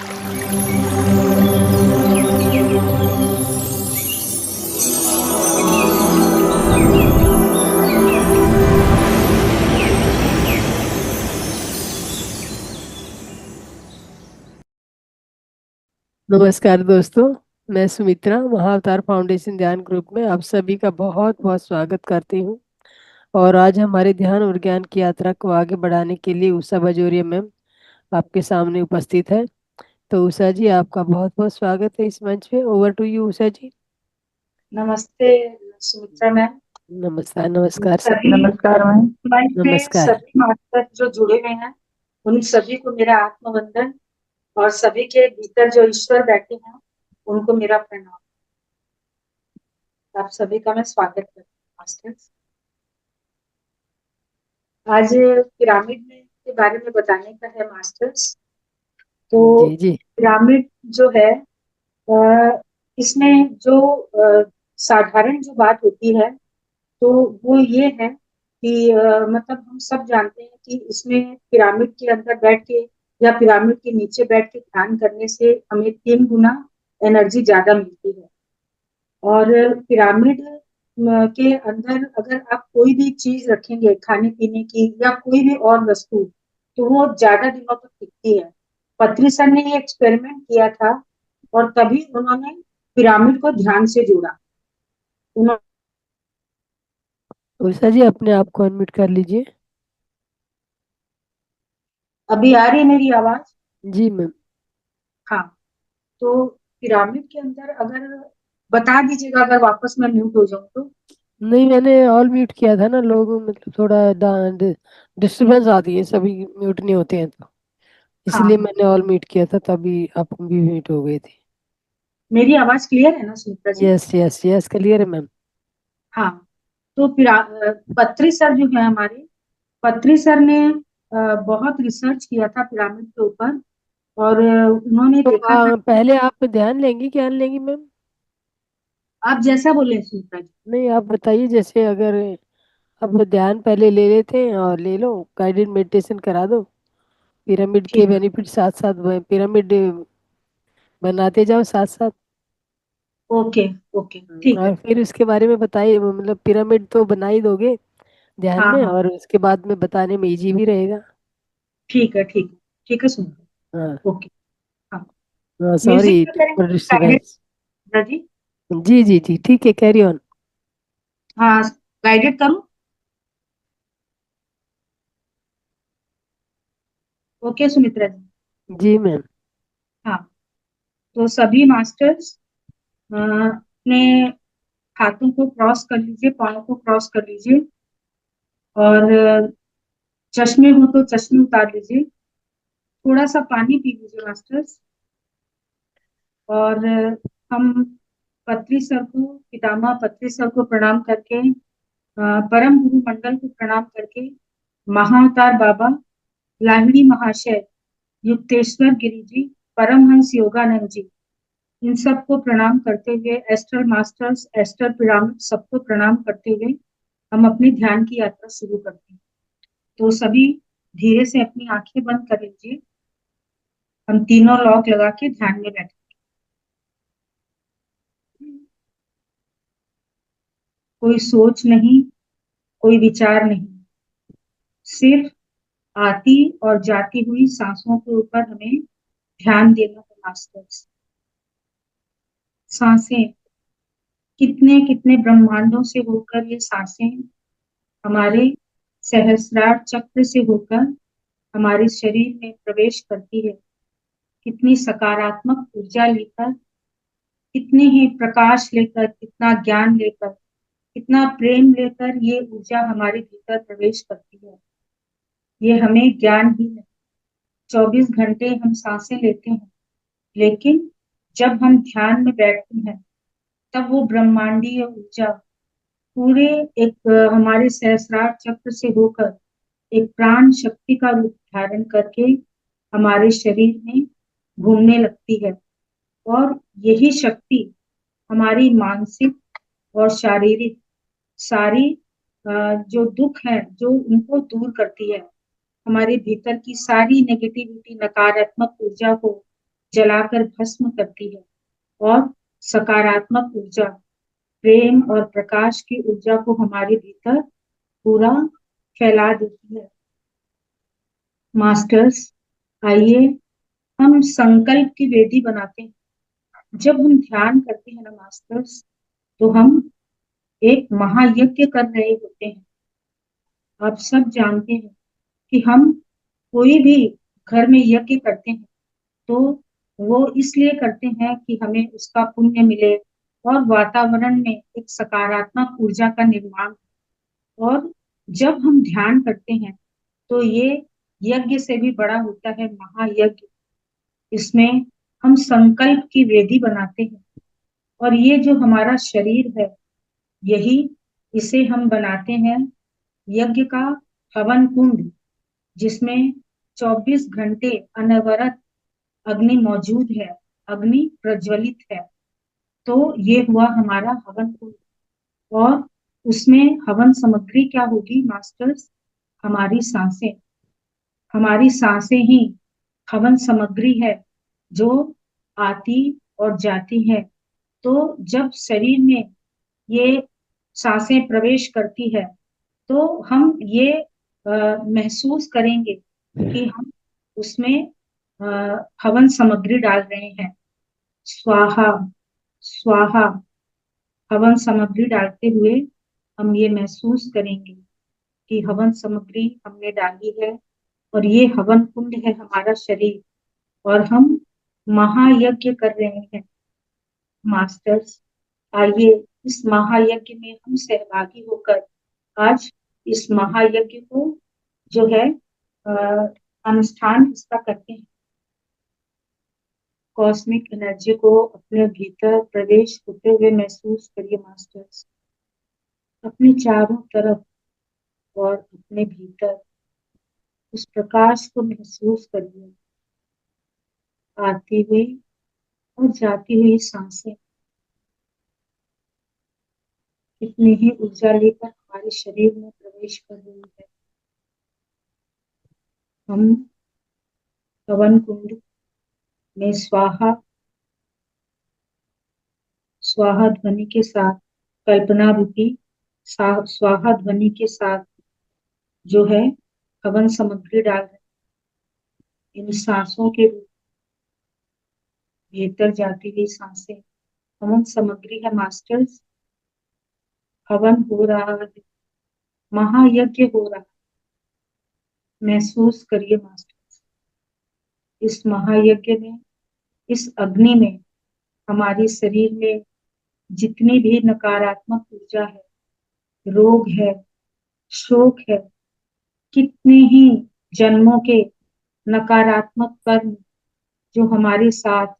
नमस्कार दोस्तों। मैं सुमित्रा महाअवतार फाउंडेशन ध्यान ग्रुप में आप सभी का बहुत बहुत स्वागत करती हूँ। और आज हमारे ध्यान और ज्ञान की यात्रा को आगे बढ़ाने के लिए उषा बजोरिया मैम आपके सामने उपस्थित है। तो उषा जी, आपका बहुत बहुत स्वागत है इस मंच पे। ओवर टू यू उषा जी। नमस्ते सुमित्रा मैम। नमस्कार नमस्कार सर। सभी नमस्कार मैम। मंच पे नमस्कार। सभी मास्टर जो जुड़े हुए हैं उन सभी को मेरा आत्मवंदन, और सभी के भीतर जो ईश्वर बैठे हैं उनको मेरा प्रणाम। आप सभी का मैं स्वागत करती हूँ मास्टर्स। आज पिरामिड में के बारे में बताने का है मास्टर्स। तो जी जी। पिरामिड जो है, इसमें जो साधारण जो बात होती है तो वो ये है कि मतलब हम सब जानते हैं कि इसमें पिरामिड के अंदर बैठ के या पिरामिड के नीचे बैठ के ध्यान करने से हमें 3 गुना एनर्जी ज्यादा मिलती है। और पिरामिड के अंदर अगर आप कोई भी चीज रखेंगे खाने पीने की या कोई भी और वस्तु, तो वो ज्यादा दिनों तक टिकती है। पत्री सर ने ये एक्सपेरिमेंट किया था और तभी उन्होंने पिरामिड को ध्यान से जोड़ा। उन्होंने उषा जी, अपने आप को अनम्यूट कर लीजिए। अभी आ रही है मेरी आवाज? जी मैम। हाँ। तो पिरामिड के अंदर अगर बता दीजिएगा अगर वापस मैं म्यूट हो जाऊं तो। नहीं, मैंने ऑल म्यूट किया था ना। लोग मतलब थोड़ा डिस्टरबेंस आती है, सभी म्यूट नहीं होते हैं तो हाँ इसलिए हाँ, मैंने ऑल म्यूट किया था, तभी आप भी म्यूट हो गए थे। मेरी आवाज क्लियर है ना Sunita ji? Yes yes yes, clear है मैम। हाँ। तो पत्री सर जो है हमारे, पत्री सर ने बहुत रिसर्च किया था पिरामिड के ऊपर। और उन्होंने तो देखा था। पहले आप ध्यान लेंगी, ज्ञान लेंगी मैम? आप जैसा बोले सुनीता जी। नहीं, आप बताइए। जैसे अगर आप ध्यान पहले ले लेते हैं और ले लो, गाइडेड मेडिटेशन करा दो। पिरामिड के ठीक। बेनिफिट साथ साथ पिरामिड बनाते जाओ साथ साथ। ओके। ओके ठीक है। और फिर उसके बारे में बताइए। मतलब पिरामिड तो बना ही दोगे ध्यान हाँ में, हाँ, और उसके बाद में बताने में इजी भी रहेगा। ठीक है ठीक है। ठीक है सुनीता। हाँ। ओके। हाँ। हाँ, म्यूजिक सॉरी पे फॉर करेंगे गाइडेड डिस्टरबेंस। जी? जी जी जी, ठीक है, कैरी ऑन। हाँ, गाइडेड करूँ? ओके सुमित्रा जी। जी मैम। हाँ। तो सभी मास्टर्स अपने हाथों को क्रॉस कर लीजिए, पाँव को क्रॉस कर लीजिए। और चश्मे हो तो चश्मे उतार लीजिए। थोड़ा सा पानी पी लीजिए मास्टर्स। और हम पत्री सर को, पितामह पत्री सर को प्रणाम करके, परम गुरु मंडल को प्रणाम करके, महाअवतार बाबा, लाहिड़ी महाशय, युक्तेश्वर गिरी जी, परमहंस योगानंद जी, इन सबको प्रणाम करते हुए, एस्टर मास्टर्स, एस्टर पिरामिड, सबको प्रणाम करते हुए हम अपनी ध्यान की यात्रा शुरू करते हैं। तो सभी धीरे से अपनी आंखें बंद कर लीजिए। हम तीनों लॉक लगा के ध्यान में बैठे। कोई सोच नहीं, कोई विचार नहीं, सिर्फ आती और जाती हुई सांसों के ऊपर हमें ध्यान देना है मास्टर्स। सांसें कितने कितने ब्रह्मांडों से होकर, ये सांसें हमारे सहस्रार चक्र से होकर हमारे शरीर में प्रवेश करती है। कितनी सकारात्मक ऊर्जा लेकर, कितने ही प्रकाश लेकर, कितना ज्ञान लेकर, कितना प्रेम लेकर ये ऊर्जा हमारे भीतर प्रवेश करती है। ये हमें ज्ञान ही नहीं। 24 घंटे हम सांसें लेते हैं, लेकिन जब हम ध्यान में बैठते हैं तब वो ब्रह्मांडीय ऊर्जा पूरे एक हमारे सहस्रार चक्र से होकर एक प्राण शक्ति का रूप धारण करके हमारे शरीर में घूमने लगती है। और यही शक्ति हमारी मानसिक और शारीरिक सारी जो दुख है जो उनको दूर करती है। हमारे भीतर की सारी नेगेटिविटी, नकारात्मक ऊर्जा को जलाकर भस्म करती है और सकारात्मक ऊर्जा, प्रेम और प्रकाश की ऊर्जा को हमारे भीतर पूरा फैला देती है। मास्टर्स, आइए हम संकल्प की वेदी बनाते हैं। जब हम ध्यान करते हैं ना मास्टर्स, तो हम एक महायज्ञ कर रहे होते हैं। आप सब जानते हैं कि हम कोई भी घर में यज्ञ करते हैं तो वो इसलिए करते हैं कि हमें उसका पुण्य मिले और वातावरण में एक सकारात्मक ऊर्जा का निर्माण। और जब हम ध्यान करते हैं तो ये यज्ञ से भी बड़ा होता है महायज्ञ। इसमें हम संकल्प की वेदी बनाते हैं और ये जो हमारा शरीर है, यही इसे हम बनाते हैं यज्ञ का हवन कुंड, जिसमें 24 घंटे अनवरत अग्नि मौजूद है, अग्नि प्रज्वलित है। तो ये हुआ हमारा हवन कुंड। और उसमें हवन सामग्री क्या होगी मास्टर्स? हमारी सांसें। हमारी सांसें ही हवन सामग्री है जो आती और जाती है। तो जब शरीर में ये सांसें प्रवेश करती है तो हम ये महसूस करेंगे कि हम उसमें हवन सामग्री डाल रहे हैं। स्वाहा स्वाहा हवन सामग्री डालते हुए हम ये महसूस करेंगे कि हवन सामग्री हमने डाली है और ये हवन कुंड है हमारा शरीर, और हम महायज्ञ कर रहे हैं। मास्टर्स, आइए इस महायज्ञ में हम सहभागी होकर आज इस महायज्ञ को जो है अनुष्ठान इसका करते हैं। कॉस्मिक एनर्जी को अपने भीतर प्रवेश होते हुए महसूस करिए मास्टर्स, अपने चारों तरफ और अपने भीतर उस प्रकाश को महसूस करिए। आती हुई और जाती हुई सांसें कितनी ही ऊर्जा लेकर हमारे शरीर में प्रवेश कर रही है। हम हवन कुंड में स्वाहा स्वाहा ध्वनि के साथ, कल्पना रूपी स्वाहा ध्वनि के साथ जो है हवन सामग्री डाल रहे हैं। इन सांसों के भीतर जाती हुई सांसें हवन सामग्री है मास्टर्स। हवन हो रहा है, महायज्ञ हो रहा है। महसूस करिए मास्टर्स, इस महायज्ञ में, इस अग्नि में हमारे शरीर में जितनी भी नकारात्मक ऊर्जा है, रोग है, शोक है, कितने ही जन्मों के नकारात्मक कर्म जो हमारे साथ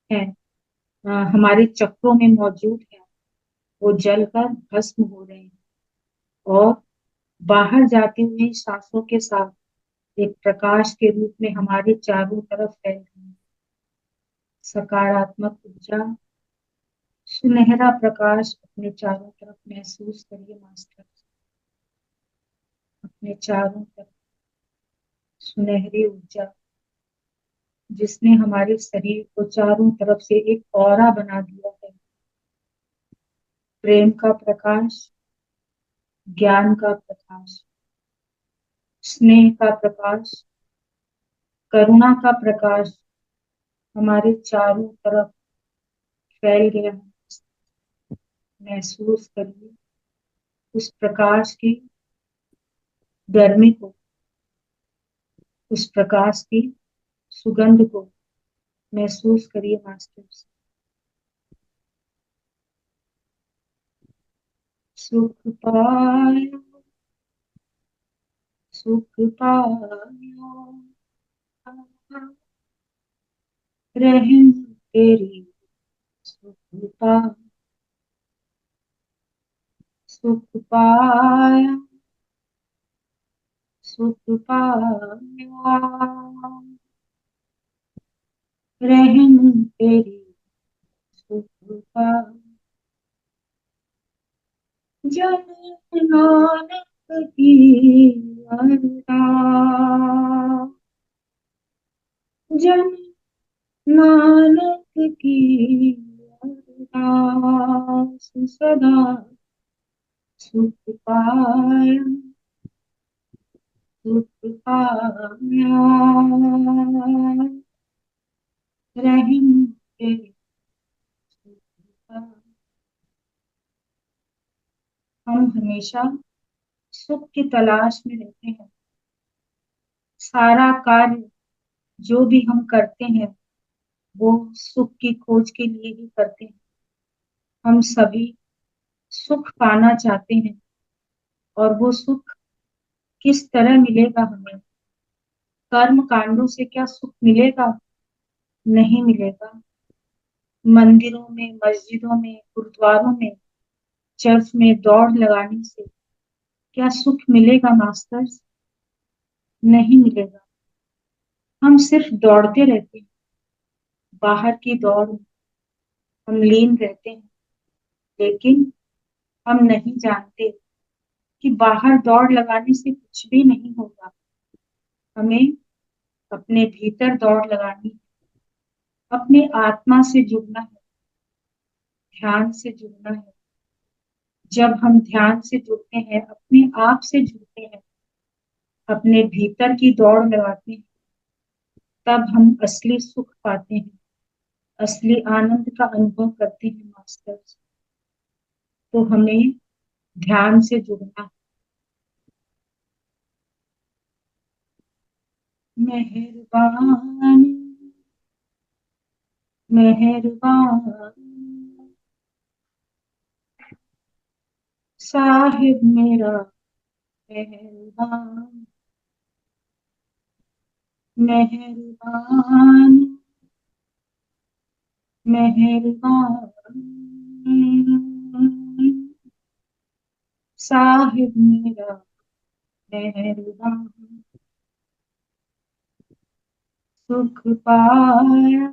हैं, हमारे चक्रों में मौजूद है, वो जलकर भस्म हो रहे हैं और बाहर जाती हुई सांसों के साथ एक प्रकाश के रूप में हमारे चारों तरफ फैल रही है। सकारात्मक ऊर्जा, सुनहरा प्रकाश अपने चारों तरफ महसूस करिए मास्टर। अपने चारों तरफ सुनहरी ऊर्जा जिसने हमारे शरीर को चारों तरफ से एक औरा बना दिया है। प्रेम का प्रकाश, ज्ञान का प्रकाश, स्नेह का प्रकाश, करुणा का प्रकाश हमारे चारों तरफ फैल गया है। महसूस करिए उस प्रकाश की गर्मी को, उस प्रकाश की सुगंध को महसूस करिए मास्टर्स। सुख पाया, सुख पाया, रहम तेरी सुख पाया, सुख पाया, सुख पाया, रहम तेरी सुख पाया। जन नानक की अरदास, जन नानक की अरदास सदा सुख पाया, सुख पाया, रहीम के सुख पाया। हम हमेशा सुख की तलाश में रहते हैं। सारा कार्य जो भी हम करते हैं वो सुख की खोज के लिए ही करते हैं। हम सभी सुख पाना चाहते हैं, और वो सुख किस तरह मिलेगा हमें? कर्म कांडों से क्या सुख मिलेगा? नहीं मिलेगा। मंदिरों में, मस्जिदों में, गुरुद्वारों में, चर्च में दौड़ लगाने से क्या सुख मिलेगा मास्टर्स? नहीं मिलेगा। हम सिर्फ दौड़ते रहते हैं। बाहर की दौड़ में हम लीन रहते हैं, लेकिन हम नहीं जानते कि बाहर दौड़ लगाने से कुछ भी नहीं होगा। हमें अपने भीतर दौड़ लगानी है, अपने आत्मा से जुड़ना है, ध्यान से जुड़ना है। जब हम ध्यान से जुड़ते हैं, अपने आप से जुड़ते हैं, अपने भीतर की दौड़ लगाते हैं, तब हम असली सुख पाते हैं, असली आनंद का अनुभव करते हैं मास्टर। तो हमें ध्यान से जुड़ना है। मेहरबान, मेहरबान साहिब मेरा, मेहरबान, मेहरबान, मेहरबान साहिब मेरा, मेहरबान। सुख पाया,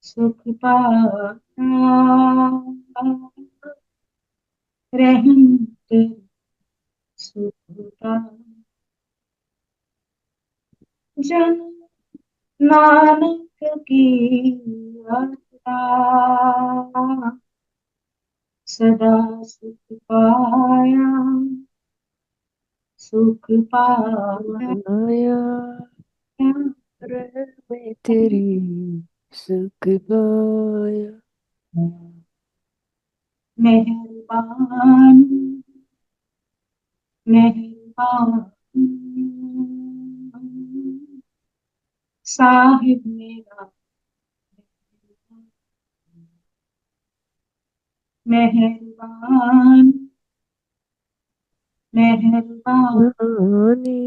सुख पाया, रहीम तेरी सुख पाया। जन नानक की अरदास सदा सुख पाया, सुख पाया, माया में तेरी सुख पाया। मेहरबान, मेहरबान साहिब मेरा, मेहरबान, मेहरबान रानी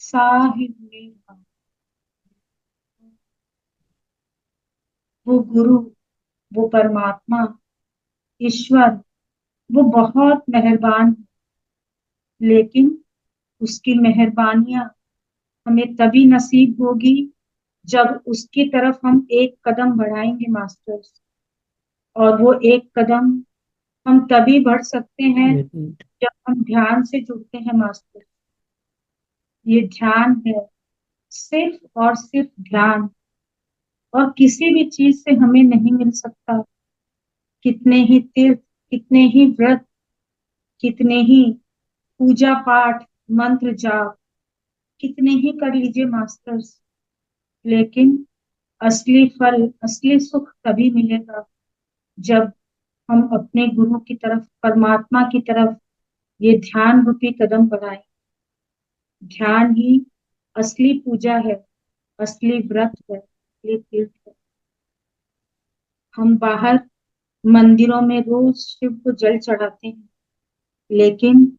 साहिब मेरा। वो गुरु, वो परमात्मा, ईश्वर, वो बहुत मेहरबान है, लेकिन उसकी मेहरबानियां हमें तभी नसीब होगी जब उसकी तरफ हम एक कदम बढ़ाएंगे मास्टर्स। और वो एक कदम हम तभी बढ़ सकते हैं जब हम ध्यान से जुड़ते हैं मास्टर। ये ध्यान है, सिर्फ और सिर्फ ध्यान, और किसी भी चीज से हमें नहीं मिल सकता। कितने ही तीर्थ, कितने ही व्रत, कितने ही पूजा पाठ, मंत्र जाप, कितने ही कर लीजिए मास्टर्स, लेकिन असली फल, असली सुख तभी मिलेगा जब हम अपने गुरु की तरफ, परमात्मा की तरफ ये ध्यान रूपी कदम बढ़ाएं। ध्यान ही असली पूजा है, असली व्रत है, असली तीर्थ है। हम बाहर मंदिरों में रोज शिव को जल चढ़ाते हैं, लेकिन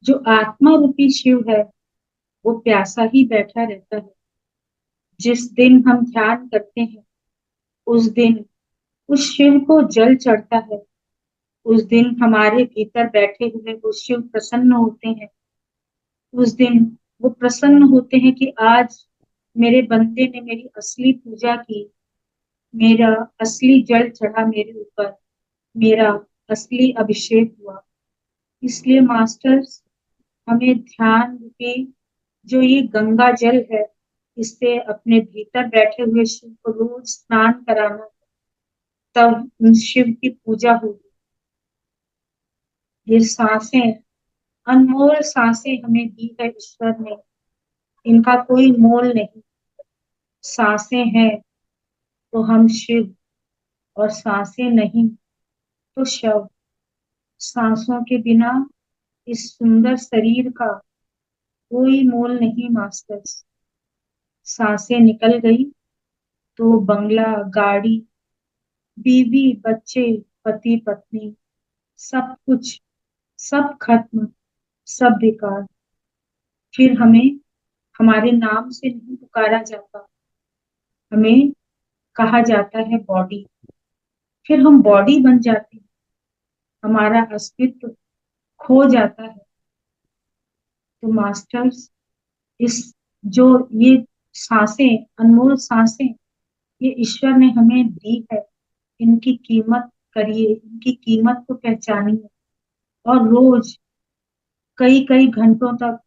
जो आत्मा रूपी शिव है वो प्यासा ही बैठा रहता है। जिस दिन हम ध्यान करते हैं उस दिन उस शिव को जल चढ़ता है। उस दिन हमारे भीतर बैठे हुए वो शिव प्रसन्न होते हैं। उस दिन वो प्रसन्न होते हैं कि आज मेरे बंदे ने मेरी असली पूजा की, मेरा असली जल चढ़ा मेरे ऊपर, मेरा असली अभिषेक हुआ। इसलिए मास्टर्स, हमें ध्यान रूपी जो ये गंगा जल है इससे अपने भीतर बैठे हुए शिव को रोज स्नान कराना, तब उन शिव की पूजा होगी। ये सांसें, अनमोल सांसें हमें दी है ईश्वर ने, इनका कोई मोल नहीं। सांसें हैं तो हम शिव, और सांसें नहीं तो शव। सांसों के बिना इस सुंदर शरीर का कोई मोल नहीं मास्टर्स। सांसें निकल गई तो बंगला, गाड़ी, बीवी, बच्चे, पति पत्नी, सब कुछ, सब खत्म, सब बेकार। फिर हमें हमारे नाम से नहीं पुकारा जाता, हमें कहा जाता है बॉडी। फिर हम बॉडी बन जाते हैं, हमारा अस्तित्व खो जाता है। तो मास्टर्स, इस जो ये सांसें, अनमोल सांसें, ये ईश्वर ने हमें दी है, इनकी कीमत करिए, इनकी कीमत को पहचानिए। और रोज कई कई घंटों तक,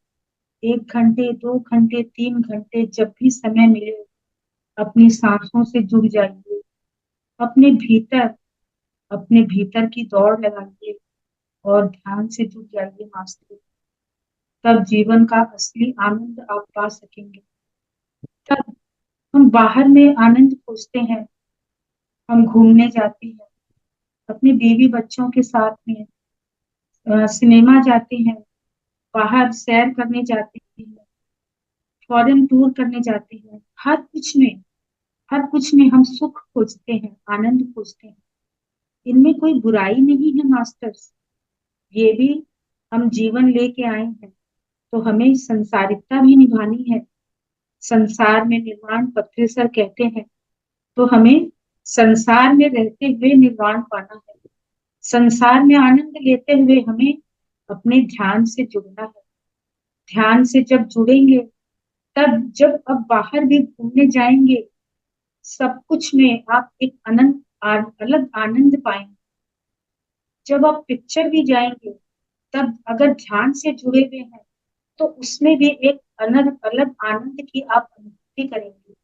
1 घंटे, 2 घंटे, 3 घंटे, जब भी समय मिले, अपनी सांसों से जुड़ जाइए। अपने भीतर, अपने भीतर की दौड़ लगाइए और ध्यान से जुड़ जाइए मास्टर। तब जीवन का असली आनंद आप पा सकेंगे। तब हम बाहर में आनंद खोजते हैं, हम घूमने जाते हैं अपने बीवी बच्चों के साथ में, सिनेमा जाते हैं, बाहर सैर करने जाते हैं, फॉरेन टूर करने जाते हैं। हर कुछ में हम सुख खोजते हैं, आनंद खोजते हैं। इनमें कोई बुराई नहीं है मास्टर्स। ये भी हम जीवन लेके आए हैं, तो हमें संसारिकता भी निभानी है। संसार में निर्वाण पत्री सर कहते हैं, तो हमें संसार में रहते हुए निर्वाण पाना है। संसार में आनंद लेते हुए हमें अपने ध्यान से जुड़ना है। ध्यान से जब जुड़ेंगे, तब जब अब बाहर भी घूमने जाएंगे, सब कुछ में आप एक अनंत, अलग आनंद पाएंगे। जब आप पिक्चर भी जाएंगे, तब अगर ध्यान से जुड़े हुए हैं, तो उसमें भी एक अलग अलग आनंद की आप अनुभूति करेंगे।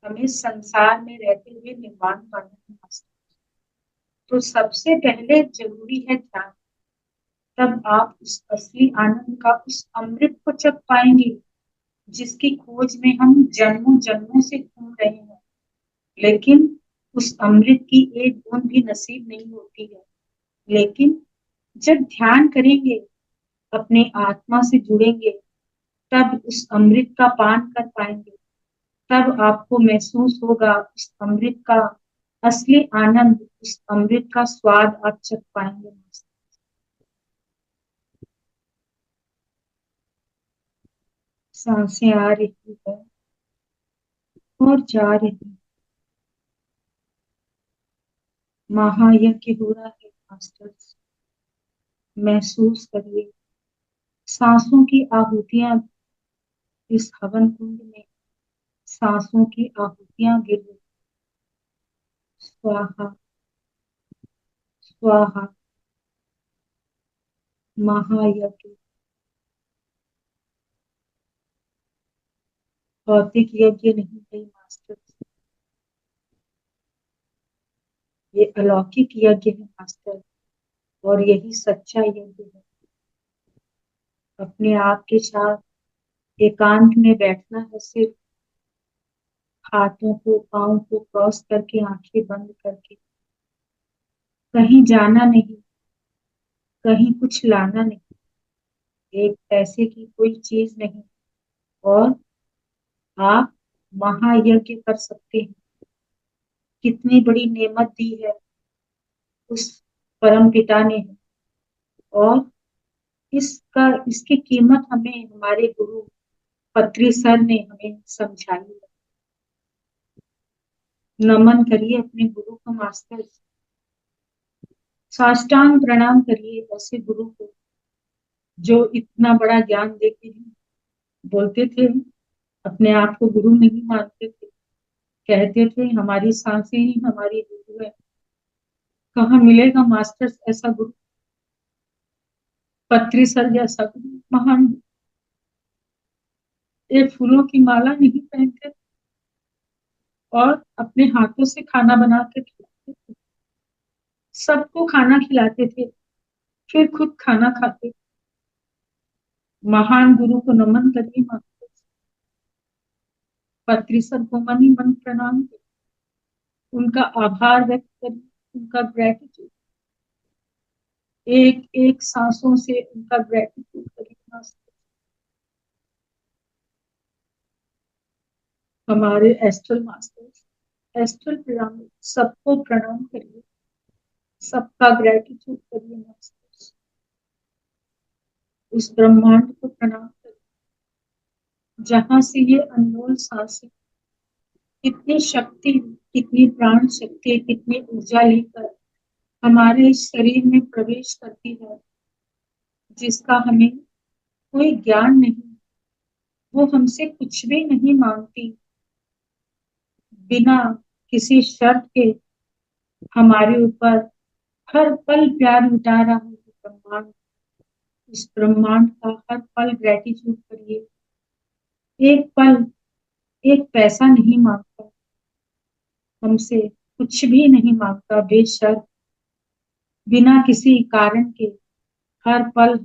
हमें संसार में रहते हुए निर्वाण पाना है। तो सबसे पहले जरूरी है ध्यान। तब आप उस असली आनंद का, उस अमृत को जब पाएंगे, जिसकी खोज में हम जन्मों जन्मों से घूम रहे हैं, लेकिन उस अमृत की एक बूंद भी नसीब नहीं होती है। लेकिन जब ध्यान करेंगे, अपने आत्मा से जुड़ेंगे, तब उस अमृत का पान कर पाएंगे। तब आपको महसूस होगा उस अमृत का असली आनंद, उस अमृत का स्वाद आप चख पाएंगे। सांसें आ रही है और जा रही है। महायज्ञ हो रहा है मास्टर्स। महसूस करिए सांसों की आहुतियां, इस हवन कुंड में सांसों की आहुतियां गिर रही। स्वाहा, स्वाहा। महायज्ञ, भौतिक यज्ञ नहीं है मास्टर, ये अलौकिक यज्ञ है मास्टर। और यही सच्चा यज्ञ है। अपने आप के साथ एकांत में बैठना है, सिर्फ हाथों को, पाँव को क्रॉस करके, आंखें बंद करके। कहीं जाना नहीं, कहीं कुछ लाना नहीं, एक पैसे की कोई चीज नहीं। और आप महायज्ञ कर सकते हैं। कितनी बड़ी नेमत दी है उस परम पिता ने। और इसकी कीमत हमें हमारे गुरु पत्री सर ने हमें समझाई है। नमन करिए अपने गुरु को मास्टर, साष्टांग प्रणाम करिए ऐसे गुरु को, जो इतना बड़ा ज्ञान देते हैं। बोलते थे, अपने आप को गुरु नहीं मानते थे, कहते थे हमारी सांसें ही हमारी गुरु है। कहाँ मिलेगा मास्टर्स ऐसा गुरु, पत्री सर जैसा गुरु, महान। एक फूलों की माला नहीं पहनते और अपने हाथों से खाना बना के खिलाते थे, सबको खाना खिलाते थे, फिर खुद खाना खाते। महान गुरु को नमन करिए मास्टर। पत्री सब को मन ही मन प्रणाम करिए, उनका आभार व्यक्त करिए, उनका ग्रेटिट्यूड, एक एक सांसों से उनका ग्रेटिट्यूड करिए मास्टर। हमारे एस्ट्रल मास्टर्स, एस्ट्रल पिरामिड, सबको प्रणाम करिए, सबका ग्रेटिट्यूड करिए मास्टर्स। उस ब्रह्मांड को प्रणाम करिए जहां से ये अनमोल सांसें, कितनी शक्ति, कितनी प्राण शक्ति, कितनी ऊर्जा लेकर हमारे इस शरीर में प्रवेश करती है, जिसका हमें कोई ज्ञान नहीं। वो हमसे कुछ भी नहीं मांगती, बिना किसी शर्त के हमारे ऊपर हर पल प्यार लुटा रहा है ब्रह्मांड। इस ब्रह्मांड का हर पल ग्रेटिट्यूड करिए। एक पल, एक पैसा नहीं मांगता हमसे, कुछ भी नहीं मांगता, बेशर्त, बिना किसी कारण के हर पल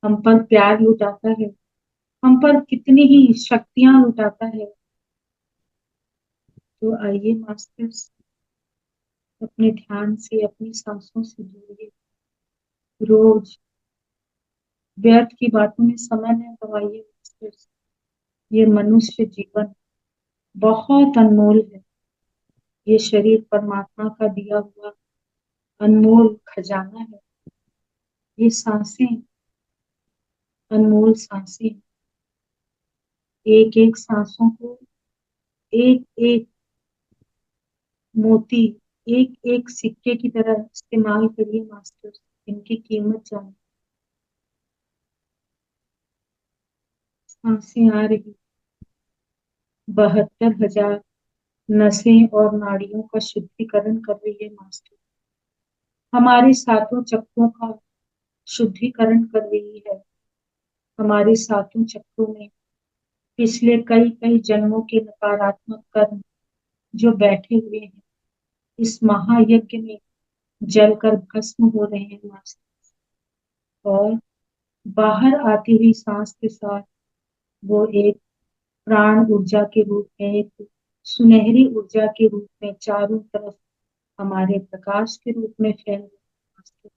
हम पर प्यार लुटाता है, हम पर कितनी ही शक्तियां लुटाता है। तो आइए मास्टर्स, अपने ध्यान से अपनी सांसों से जुड़िए। रोज व्यर्थ की बातों में समय न गवाइए मास्टर्स। ये मनुष्य जीवन बहुत अनमोल है। ये शरीर परमात्मा का दिया हुआ अनमोल खजाना है। ये सांसें अनमोल सांसें, एक एक सांसों को एक एक मोती, एक एक सिक्के की तरह इस्तेमाल करिए मास्टर्स। इनकी कीमत जाने। सांसें आ रही, 72,000 नसें और नाड़ियों का शुद्धिकरण कर रही है मास्टर। हमारे सातों चक्रों का शुद्धिकरण कर रही है। हमारे सातों चक्रों में पिछले कई कई जन्मों के नकारात्मक कर्म जो बैठे हुए हैं, इस महायज्ञ में जलकर भस्म हो रहे हैं मास्टर। और बाहर आती हुई सांस के साथ वो एक प्राण ऊर्जा के रूप में, एक सुनहरी ऊर्जा के रूप में चारों तरफ हमारे प्रकाश के रूप में फैल रहे।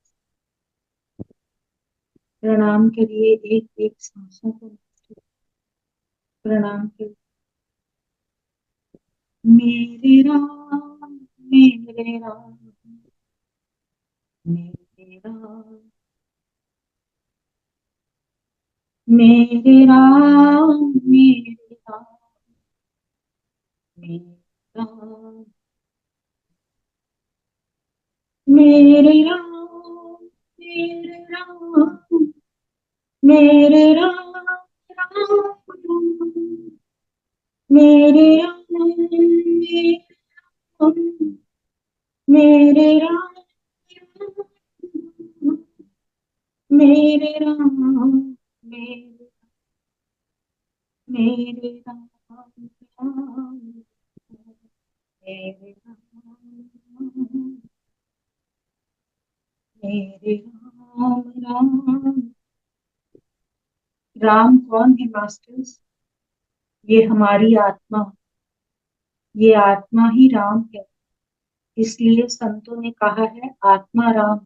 प्रणाम करिए एक एक सांसों को, प्रणाम करिए। मेरे राम, मेरे राम, मेरे राम, मेरे राम, मेरे राम, मेरे राम, मेरे राम, मेरे राम, मेरे राम, राम, मेरे राम, मेरे राम, मेरे राम, मेरे राम, मेरे मेरे राम, राम, मेरे राम, मेरे राम, राम। राम कौन है मास्टर्स? ये हमारी आत्मा, ये आत्मा ही राम है। इसलिए संतों ने कहा है आत्मा राम।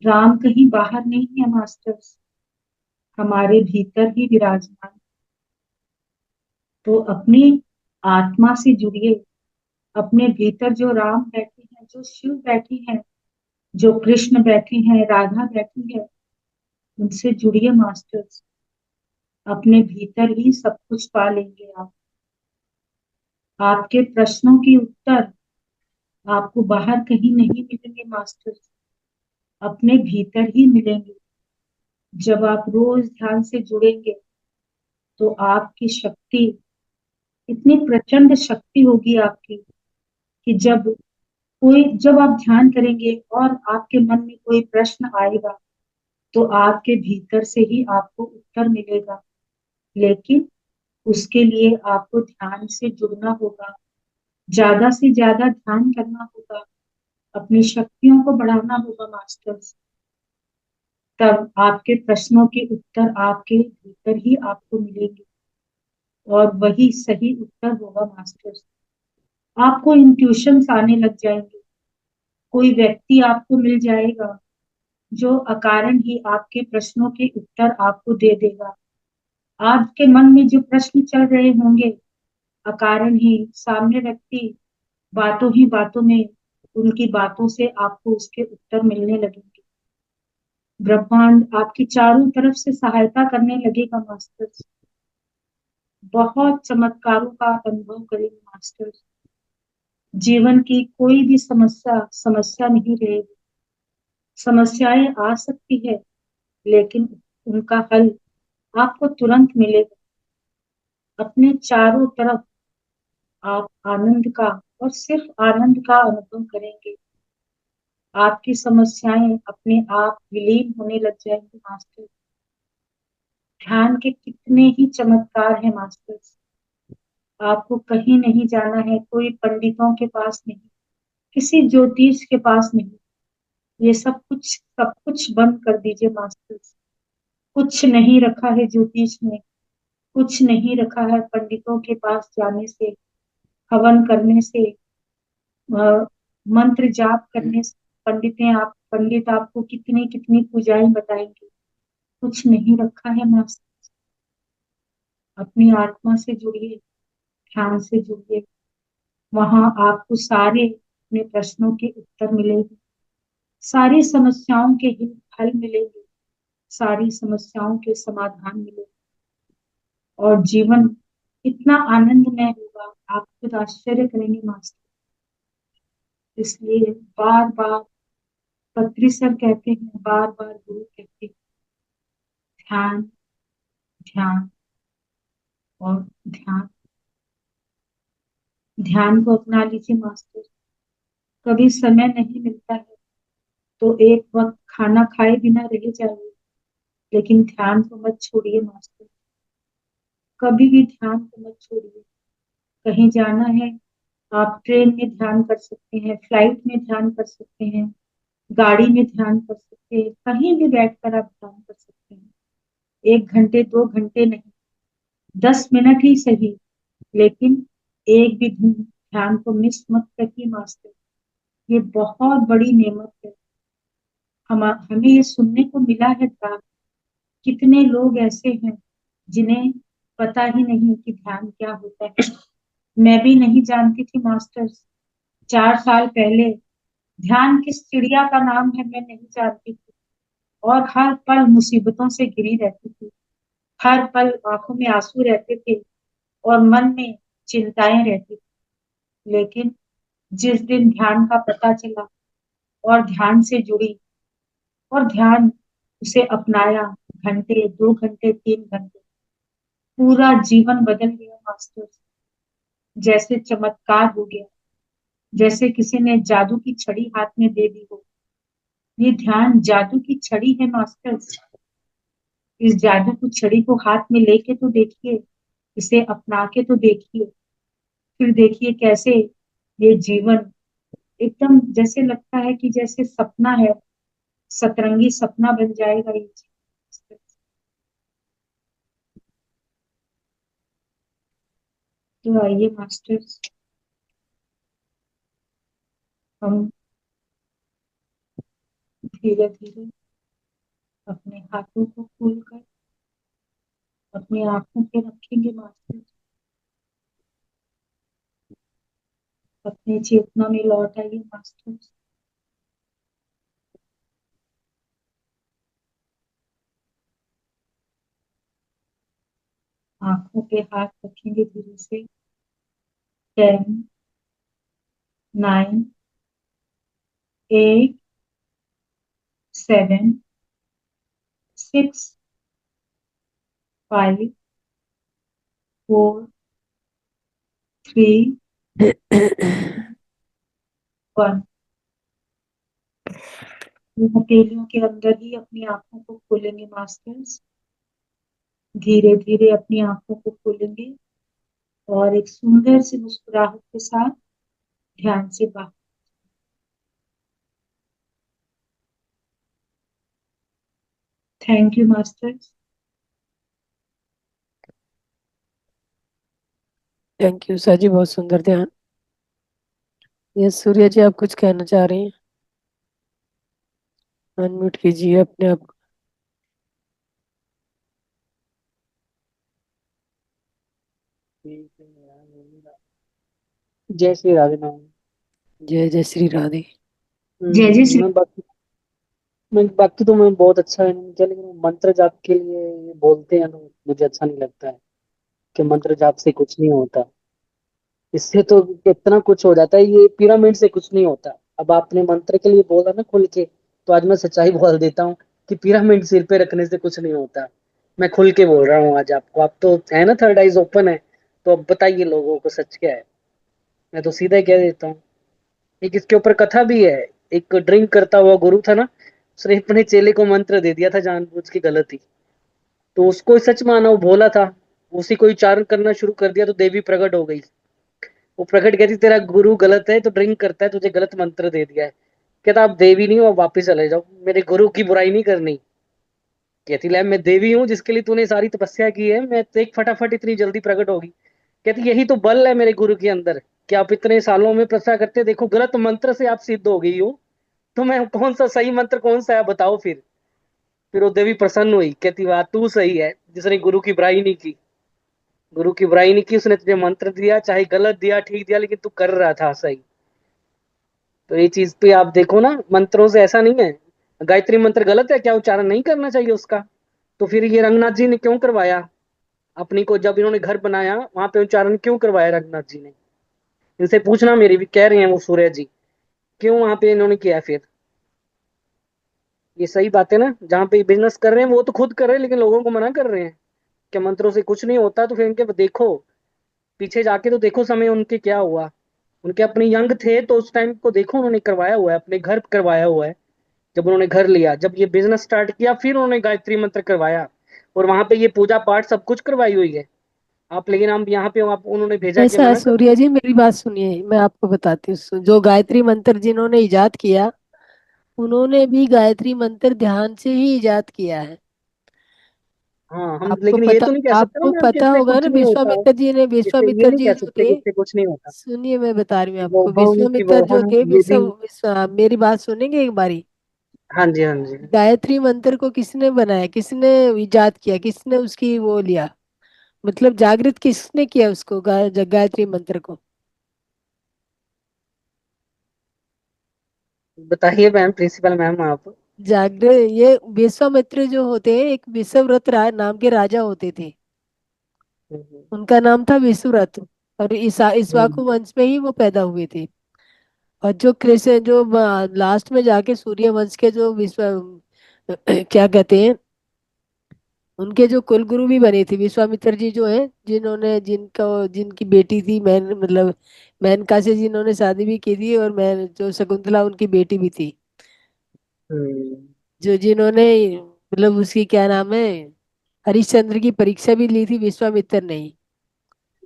राम कहीं बाहर नहीं है मास्टर्स, हमारे भीतर ही विराजमान। तो अपनी आत्मा से जुड़िए। अपने भीतर जो राम बैठे हैं, जो शिव बैठे हैं, जो कृष्ण बैठे हैं, राधा बैठी है, उनसे जुड़िए मास्टर्स। अपने भीतर ही सब कुछ पा लेंगे आप। आपके प्रश्नों के उत्तर आपको बाहर कहीं नहीं मिलेंगे मास्टर्स, अपने भीतर ही मिलेंगे। जब आप रोज ध्यान से जुड़ेंगे तो आपकी शक्ति, इतनी प्रचंड शक्ति होगी आपकी कि जब आप ध्यान करेंगे और आपके मन में कोई प्रश्न आएगा तो आपके भीतर से ही आपको उत्तर मिलेगा। लेकिन उसके लिए आपको ध्यान से जुड़ना होगा, ज्यादा से ज्यादा ध्यान करना होगा, अपनी शक्तियों को बढ़ाना होगा मास्टर्स। तब आपके प्रश्नों के उत्तर आपके भीतर ही आपको मिलेंगे, और वही सही उत्तर होगा मास्टर्स। आपको इंट्यूशंस आने लग जाएंगे, कोई व्यक्ति आपको मिल जाएगा जो अकारण ही आपके प्रश्नों के उत्तर आपको दे देगा। आपके मन में जो प्रश्न चल रहे होंगे, अकारण ही सामने व्यक्ति बातों ही बातों में, उनकी बातों से आपको उसके उत्तर मिलने लगेंगे। ब्रह्मांड आपकी चारों तरफ से सहायता करने लगेगा मास्टर्स। बहुत चमत्कारों का आप अनुभव करेंगे मास्टर्स। जीवन की कोई भी समस्या समस्या नहीं रहेगी। समस्याएं आ सकती है, लेकिन उनका हल आपको तुरंत मिलेगा। अपने चारों तरफ आप आनंद का और सिर्फ आनंद का अनुभव करेंगे। आपकी समस्याएं अपने आप विलीन होने लग जाएंगी मास्टर। ध्यान के कितने ही चमत्कार हैं मास्टर्स। आपको कहीं नहीं जाना है, कोई पंडितों के पास नहीं, किसी ज्योतिष के पास नहीं। ये सब कुछ बंद कर दीजिए मास्टर्स। कुछ नहीं रखा है ज्योतिष में, कुछ नहीं रखा है पंडितों के पास जाने से, हवन करने से, मंत्र जाप करने से। पंडित आपको कितनी कितनी पूजाएं बताएंगे। कुछ नहीं रखा है मास्टर। अपनी आत्मा से जुड़िए, ध्यान से जुड़िए। वहां आपको सारे अपने प्रश्नों के उत्तर मिलेंगे, सारी समस्याओं के हल मिलेंगे, सारी समस्याओं के समाधान मिलेंगे, और जीवन इतना आनंदमय होगा, आप खुद आश्चर्य करेंगे मास्टर। इसलिए बार बार पत्री सर कहते हैं, बार बार गुरु कहते हैं, ध्यान, ध्यान और ध्यान। ध्यान को अपना लीजिए मास्टर। कभी समय नहीं मिलता है तो एक वक्त खाना खाए बिना रह जाइए, लेकिन ध्यान को मत छोड़िए मास्टर। कभी भी ध्यान को मत छोड़िए। कहीं जाना है, आप ट्रेन में ध्यान कर सकते हैं, फ्लाइट में ध्यान कर सकते हैं, गाड़ी में ध्यान कर सकते हैं, कहीं भी बैठकर आप ध्यान कर सकते हैं। 1 घंटे 2 घंटे नहीं, 10 मिनट ही सही, लेकिन एक भी दिन ध्यान को मिस मत करिए मास्टर। ये बहुत बड़ी नेमत है। हमें ये सुनने को मिला है था, कितने लोग ऐसे हैं जिन्हें पता ही नहीं कि ध्यान क्या होता है। मैं भी नहीं जानती थी मास्टर्स। 4 साल पहले ध्यान किस चिड़िया का नाम है मैं नहीं जानती थी, और हर पल मुसीबतों से घिरी रहती थी। हर पल आंखों में आंसू रहते थे और मन में चिंताएं रहती थी। लेकिन जिस दिन ध्यान का पता चला और ध्यान से जुड़ी और ध्यान उसे अपनाया, घंटे 2 घंटे 3 घंटे, पूरा जीवन बदल गया मास्टर। जैसे चमत्कार हो गया, जैसे किसी ने जादू की छड़ी हाथ में दे दी हो। ये ध्यान जादू की छड़ी है मास्टर। इस जादू की छड़ी को हाथ में लेके तो देखिए, इसे अपना के तो देखिए, फिर देखिए कैसे ये जीवन एकदम जैसे लगता है कि जैसे सपना है, सतरंगी सपना बन जाएगा ये जीवन। तो आइए मास्टर्स, हम धीरे धीरे अपने हाथों को खोलकर अपनी आंखों पे रखेंगे मास्टर। अपने चेतना में लौट आइए मास्टर। आंखों पे हाथ रखेंगे धीरे से। 10, 9, 8, 7, 6, 5, 4, 3, 1। हथेलियों के अंदर ही अपनी आंखों को खोलेंगे मास्टर्स। धीरे धीरे अपनी आंखों को खोलेंगे और एक सुंदर सी मुस्कुराहट के साथ ध्यान से बाहर। Thank you master. Thank you sir ji, बहुत सुंदर ध्यान। यस सूर्या जी, आप कुछ कहना चाह रही हैं? अनम्यूट कीजिए अपने आप को। जय श्री राधे नाम। जय जय श्री राधे। जय जय श्री। बाकी तो मैं बहुत अच्छा है मुझे, लेकिन मंत्र जाप के लिए ये बोलते हैं तो मुझे अच्छा नहीं लगता है कि मंत्र जाप से कुछ नहीं होता। इससे तो कितना कुछ हो जाता है, ये पिरामिड से कुछ नहीं होता। अब आपने मंत्र के लिए बोला ना खुल के, तो आज मैं सच्चाई बोल देता हूँ कि पिरामिड सिर पे रखने से कुछ नहीं होता। मैं खुल के बोल रहा हूँ आज आपको। आप तो है ना, थर्ड आइज ओपन है, तो अब बताइए लोगों को सच क्या है। मैं तो सीधा ही कह देता हूँ। एक इसके ऊपर कथा भी है। एक ड्रिंक करता हुआ गुरु था ना, उसने अपने चेले को मंत्र दे दिया था जानबूझ के, गलती। तो उसको सच माना, वो भोला था। उसी को उच्चारण करना शुरू कर दिया तो देवी प्रकट हो गई। वो प्रकट कहती तेरा गुरु गलत है, तो ड्रिंक करता है, तुझे गलत मंत्र दे दिया है। कहता आप देवी नहीं हो, आप वापिस चले जाओ, मेरे गुरु की बुराई नहीं करनी। कहती ले मैं देवी हूँ जिसके लिए तूने सारी तपस्या की है, मैं तो एक फटाफट इतनी जल्दी प्रकट होगी। कहती यही तो बल है मेरे गुरु के अंदर, कि आप इतने सालों में तपस्या करते, देखो गलत मंत्र से आप सिद्ध हो गई हो, तो मैं कौन सा सही मंत्र कौन सा है बताओ फिर वो देवी प्रसन्न हुई, कहती वाह तू सही है जिसने गुरु की बुराई नहीं की। गुरु की बुराई नहीं की, उसने तुझे मंत्र दिया, चाहे गलत दिया ठीक दिया, लेकिन तू कर रहा था सही। तो ये चीज पे आप देखो ना, मंत्रों से ऐसा नहीं है। गायत्री मंत्र गलत है क्या, उच्चारण नहीं करना चाहिए उसका? तो फिर ये रंगनाथ जी ने क्यों करवाया? अपनी को जब इन्होंने घर बनाया वहां पे उच्चारण क्यों करवाया रंगनाथ जी ने? इनसे पूछना, मेरी भी कह रहे हैं वो सूर्य जी, क्यों वहां पे इन्होंने किया फिर? ये सही बात है ना, जहाँ पे बिजनेस कर रहे हैं वो तो खुद कर रहे हैं, लेकिन लोगों को मना कर रहे हैं कि मंत्रों से कुछ नहीं होता। तो फिर इनके देखो, पीछे जाके तो देखो समय उनके क्या हुआ। उनके अपने यंग थे तो उस टाइम को देखो, उन्होंने करवाया हुआ है, अपने घर करवाया हुआ है। जब उन्होंने घर लिया, जब ये बिजनेस स्टार्ट किया, फिर उन्होंने गायत्री मंत्र करवाया। और वहां पे ये पूजा पाठ सब कुछ करवाई हुई है। आप लेकिन हम यहाँ पे आप उन्होंने भेजा कि ऐसा है मना कर सूर्या दो। जी, मेरी बात सुनिए, मैं आपको बताती हूँ। जो गायत्री मंत्र जिन्होंने इजाद किया, उन्होंने भी गायत्री मंत्र ध्यान से ही इजाद किया है। हाँ, हम आपको लेकिन ये पता तो नहीं कह सकते ना आपको मैम कि पता इससे होगा कुछ ना, नहीं होता है। विश्वामित्र जी ने, इससे ये विश्वामित्र नहीं जी कह जो सकते कि थे, इससे कुछ नहीं होता। सुनिए मैं बता रही हूँ वो आपको। हम कि विश्वामित्र वो जो हम थे, यदि। मेरी बात सुनेंगे एक बारी। हाँ जी, हाँ जी। गायत्री मंत्र को किसने बनाया, किसने इजाद किया, किसने उसकी वो लिया, मतलब जागृत किसने किया उसको, गायत्री मंत्र को? बताइए मैम, प्रिंसिपल मैम आप। जागृत, ये विश्वामित्र जो होते हैं, एक विश्वव्रत नाम के राजा होते थे। हम्म। उनका नाम था विश्वव्रत। और हम्म। इक्ष्वाकु वंश में ही वो पैदा हुए थे। और जो कृष्ण, जो लास्ट में जाके सूर्य वंश के जो विश्व क्या कहते हैं, उनके जो कुलगुरु भी बने थे विश्वामित्र जी जो है, जिन्होंने जिनका जिनकी बेटी थी मैन, मतलब मेनका से जिन्होंने शादी भी की थी, और मैं जो शकुंतला उनकी बेटी भी थी, हम्म। जो जिन्होंने, मतलब उसकी क्या नाम है, हरिश्चंद्र की परीक्षा भी ली थी विश्वामित्र ने ही।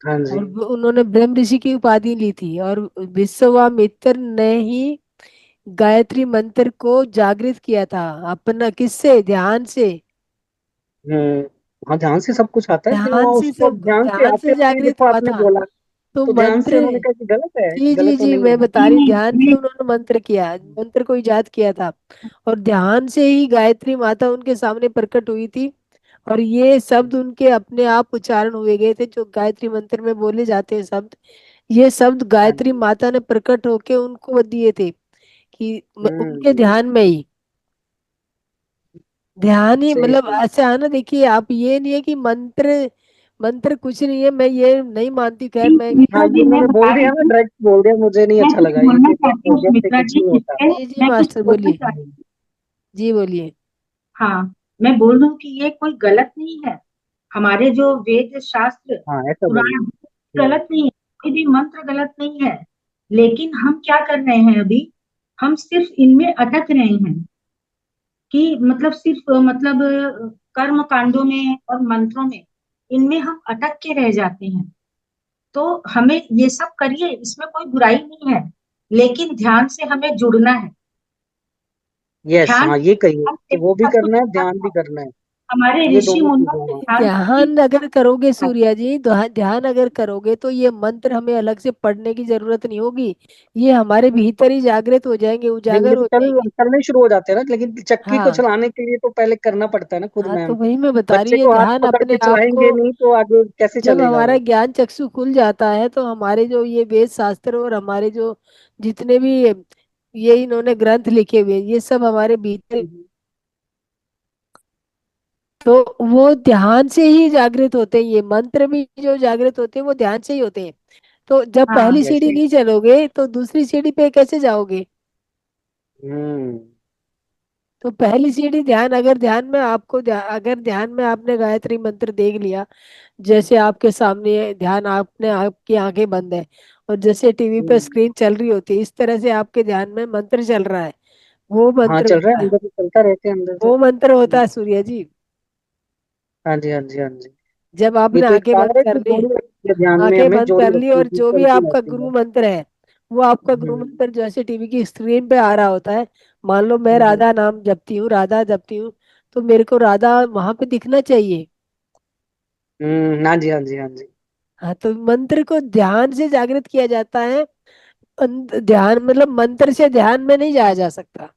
हाँ जी। और उन्होंने ब्रह्म ऋषि की उपाधि ली थी। और विश्वामित्र ने ही गायत्री मंत्र को जागृत किया था, अपना किससे, ध्यान से। हम्म। हाँ, ध्यान से सब कुछ आता है, लेकिन ध्यान वो से उसको सब, ध्यान से ध्यान से आपके अपने जागृत देखो हुआ आपने था। बोला, तो तो ध्यान से मंत्र, उन्होंने कहा कि गलत है, जी जी गलत तो जी, नहीं मैं है। बता नहीं रही, नहीं ध्यान से नहीं। उन्होंने मंत्र किया, मंत्र को इजाद किया था। और ध्यान से ही गायत्री माता उनके सामने प्रकट हुई थी। और ये शब्द उनके अपने आप उच्चारण हुए गए थे, जो गायत्री मंत्र में बोले जाते हैं शब्द। ये शब्द हाँ गायत्री जी। माता ने प्रकट होके उनको दिए थे, कि उनके हम्म। ध्यान में ही, ध्यान ही, सही मतलब सही। ऐसा है ना। देखिए आप, ये नहीं है कि मंत्र, मंत्र कुछ नहीं है, मैं ये नहीं मानती, खैर नहीं, मैं भी हाँ, सुमित्रा ये जी मैं उन्होंने बता बोल रही दिया ना, हूँ। डायरेक्ट बोल दिया, मुझे नहीं मैं अच्छा कुछ लगा ये बोलना कि चाहती हो हूँ गया, इससे सुमित्रा कुछ जी, नहीं इस होता। पे जी जी मैं कुछ मास्टर बोलना बोलिए, चाहती हूँ। जी बोलिए। हाँ, मैं बोल रही हूँ कि ये कोई गलत नहीं है। हमारे जो वेद शास्त्र हाँ, ऐसा बोलिए। पुराण हम्म। गलत नहीं है, कोई भी मंत्र गलत नहीं है। लेकिन हम क्या कर रहे हैं अभी, हम सिर्फ इनमें अटक रहे हैं कि मतलब सिर्फ मतलब कर्म कांडों में और मंत्रों में इनमें हम अटक के रह जाते हैं। तो हमें ये सब करिए, इसमें कोई बुराई नहीं है, लेकिन ध्यान से हमें जुड़ना है। यस, ध्यान हाँ ये कहिए ध्यान कि से वो भी पशु करना है, चिकित्सा ध्यान भी था। करना है। हमारे ये ऋषि दोनों मुनियों चीजें ने हैं। ध्यान की ध्यान अगर करोगे है। सूर्या जी, ध्यान अगर करोगे तो ये मंत्र हमें अलग से पढ़ने की जरूरत नहीं होगी। ये हमारे भीतर ही जागृत हो जाएंगे, नहीं, उजागर लेकिन हो जाएंगे। चलने शुरू हो जाते हैं ना, लेकिन चक्की को हाँ। चलाने के लिए तो पहले करना पड़ता है ना खुद हाँ, में तो हम। वही मैं बता रही बच्चे हूँ, ये को हाथ ध्यान पकड़ अपने के आप को, चलाएंगे नहीं तो आगे कैसे जब चलेगा हमारा वो। ज्ञान चक्षु खुल जाता है तो हमारे जो ये वेद शास्त्र और हमारे जो जितने भी ये इन्होंने ग्रंथ लिखे हुए ये सब हमारे भीतर, हम्म। तो वो ध्यान से ही जागृत होते हैं। ये मंत्र भी जो जागृत होते हैं वो ध्यान से ही होते हैं। तो जब हाँ। पहली सीढ़ी यस। नहीं चलोगे तो दूसरी सीढ़ी पे कैसे जाओगे? हम्म। तो पहली सीढ़ी ध्यान, अगर ध्यान में आपको अगर ध्यान में आपने गायत्री मंत्र देख लिया, जैसे आपके सामने है, ध्यान आपने, आपकी आंखें बंद है और जैसे टीवी पे हम्म। स्क्रीन चल रही होती है इस तरह से आपके ध्यान में मंत्र चल रहा है, वो हाँ मंत्र चल रहा है, होता है। अंदर से चलता रहते हैं अंदर से। वो मंत्र होता है सूर्य जी। हाँ जी, हाँ जी, हाँ जी। जब ये आपने तो एक आंखें बंद पावर है कर जो ली, जोड़ी रखती है, ध्यान में आंखें हमें बंद जोड़ी कर ली रखती है, और जो जो भी चलती आपका रहती गुरु है। मंत्र है, वो आपका गुरु हम्म। मंत्र जैसे टीवी की स्क्रीन पे आ रहा होता है। मान लो मैं हम्म। राधा नाम जपती हूँ, राधा जपती हूँ, तो मेरे को राधा वहां पे दिखना चाहिए। हाँ जी, हाँ जी, हाँ जी। हाँ, तो मंत्र को ध्यान से जागृत किया जाता है। ध्यान मतलब मंत्र से ध्यान में नहीं जाया जा सकता।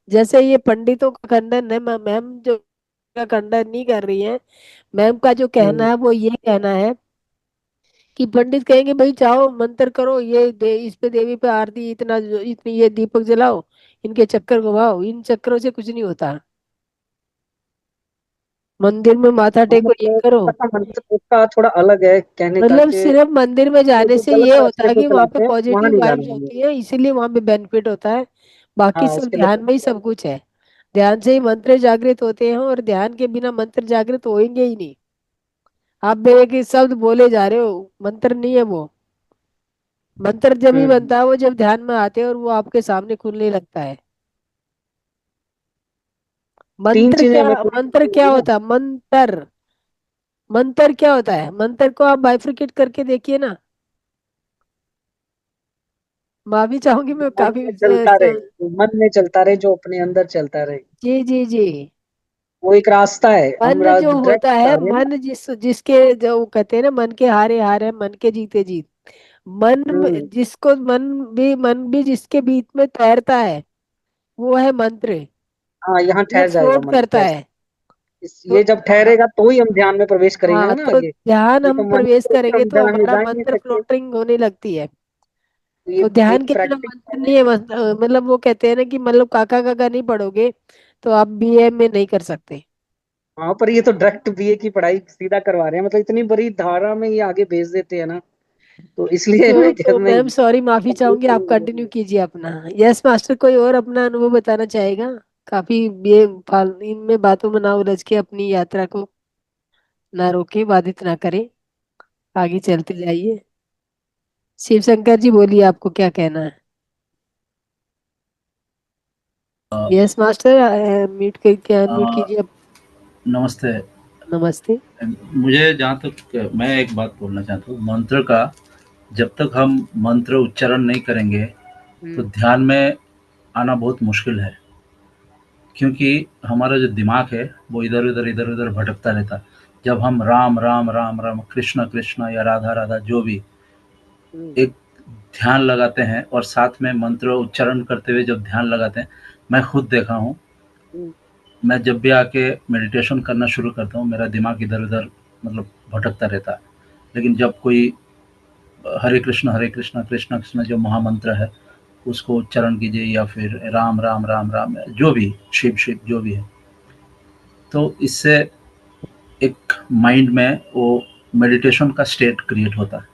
जैसे ये पंडितों का खंडन है, मैम जो का खंडन नहीं कर रही है। मैम का जो कहना हम्म। है वो ये कहना है कि पंडित कहेंगे भाई जाओ मंत्र करो, ये इस पे देवी पे आरती, इतनी ये दीपक जलाओ, इनके चक्कर घुमाओ, इन चक्करों से कुछ नहीं होता। मंदिर में माथा हाँ, टेको, ये मतलब करो। उसका मंत्र उसका थोड़ा अलग है कहने का मतलब कि सिर्फ मंदिर में वो जाने जो से गलत ये होता रास्ते है पे कि वहां पे चलाते हैं वहां पॉजिटिव नहीं जाना वाइब्स हमें। होती है, इसीलिए वहां पे बेनिफिट होता है। बाकी हाँ, सब उसके लिए ध्यान तो में ही सब कुछ है। ध्यान से ही मंत्र जागृत होते हैं और ध्यान के बिना मंत्र जागृत होंगे ही नहीं। आप एक ही शब्द बोले जा रहे हो, मंत्र नहीं है वो। मंत्र जब ही हम्म बनता है वो जब ध्यान में आते हैं और वो आपके सामने खुलने लगता है। तीन मंत्र चीजें क्या, हमें पूरी मंत्र करनी क्या होगी ना। होता है? मंत्र, मंत्र क्या होता है? मंत्र को आप बाइफरकेट करके देखिए ना। माफी चाहूंगी, जो मैं मन काफी में चलता रहे, जो मन में चलता रहे, जो अपने अंदर चलता रहे, जी जी जी। वो एक रास्ता है। हम मन जो डायरेक्ट होता बता है, रहे हैं ना। मन जिसके जो वो कहते हैं ना, मन के हारे हार है, मन के जीते जीत। हम्म। जिसको मन भी जिसके बीच में तैरता है वो है मंत्र। हाँ, यहाँ वो ठहर जाएगा फ्लोट मन करता बस। है। तो ये जब ठहरेगा तो ही हम ध्यान में प्रवेश करेंगे हाँ, ना तो आगे। ध्यान ये हम तो मन प्रवेश सोच के करेंगे हम तो ध्यान में हमारा जा ही नहीं मंत्र सकते। फ्लोटिंग होने लगती है। तो ये तो ध्यान एक के बिना प्रैक्टिस मंत्र है। नहीं है, मतलब वो कहते हैं ना कि मतलब काका काका नहीं पढ़ोगे तो आप बीए में नहीं कर सकते। हाँ, पर ये तो डायरेक्ट बीए की पढ़ाई सीधा करवा रहे हैं, मतलब इतनी बड़ी धारा में ये आगे भेज देते हैं ना। तो इसलिए मैं तो मैं मैम सॉरी, माफी कंप्लीट चाहूंगी, आप करने कंटिन्यू लगा। कीजिए अपना। यस मास्टर, कोई और अपना अनुभव बताना चाहेगा? काफी ये इनमें बातों में ना उलझ के अपनी यात्रा को ना रोके, बाधित ना करे, आगे चलते जाइए। शिव शंकर जी बोलिए, आपको क्या कहना है? अ, यस मास्टर, म्यूट करके अनम्यूट अ, कीजिए अब। नमस्ते। नमस्ते। मुझे जहाँ तक मैं एक बात बोलना चाहता हूँ, मंत्र का जब तक हम मंत्र उच्चारण नहीं करेंगे तो हम्म। ध्यान में आना बहुत मुश्किल है, क्योंकि हमारा जो दिमाग है वो इधर उधर भटकता रहता है। जब हम राम राम राम राम, कृष्ण कृष्ण या राधा राधा जो भी हम्म। एक ध्यान लगाते हैं और साथ में मंत्र उच्चारण करते हुए जब ध्यान लगाते हैं, मैं खुद देखा हूँ। हम्म। मैं जब भी आके मेडिटेशन करना शुरू करता हूँ मेरा दिमाग इधर-उधर मतलब भटकता रहता है। लेकिन जब कोई हरे कृष्ण कृष्ण कृष्ण जो महामंत्र है उसको उच्चारण कीजिए, या फिर राम राम राम राम जो भी, शिव शिव जो भी है, तो इससे एक माइंड में वो मेडिटेशन का स्टेट क्रिएट होता है।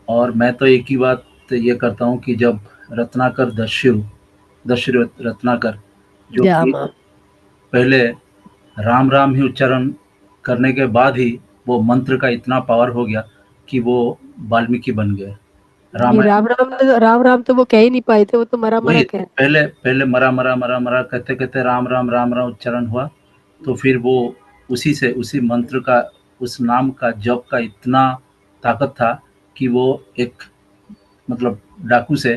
और मैं तो एक ही बात ये करता हूँ कि जब रत्नाकर दस्यु रत्नाकर जो जय कि मां। पहले राम राम ही उच्चारण करने के बाद ही वो मंत्र का इतना पावर हो गया कि वो वाल्मीकि बन गए। जी, रामायण राम राम राम राम तो वो कह ही नहीं पाए थे, वो तो मरा मरा वही कह। पहले पहले मरा मरा मरा मरा कहते कहते राम राम राम राम उच्चारण हुआ। तो फिर वो उसी मंत्र का, उस नाम का जप का इतना ताकत था कि वो एक मतलब डाकू से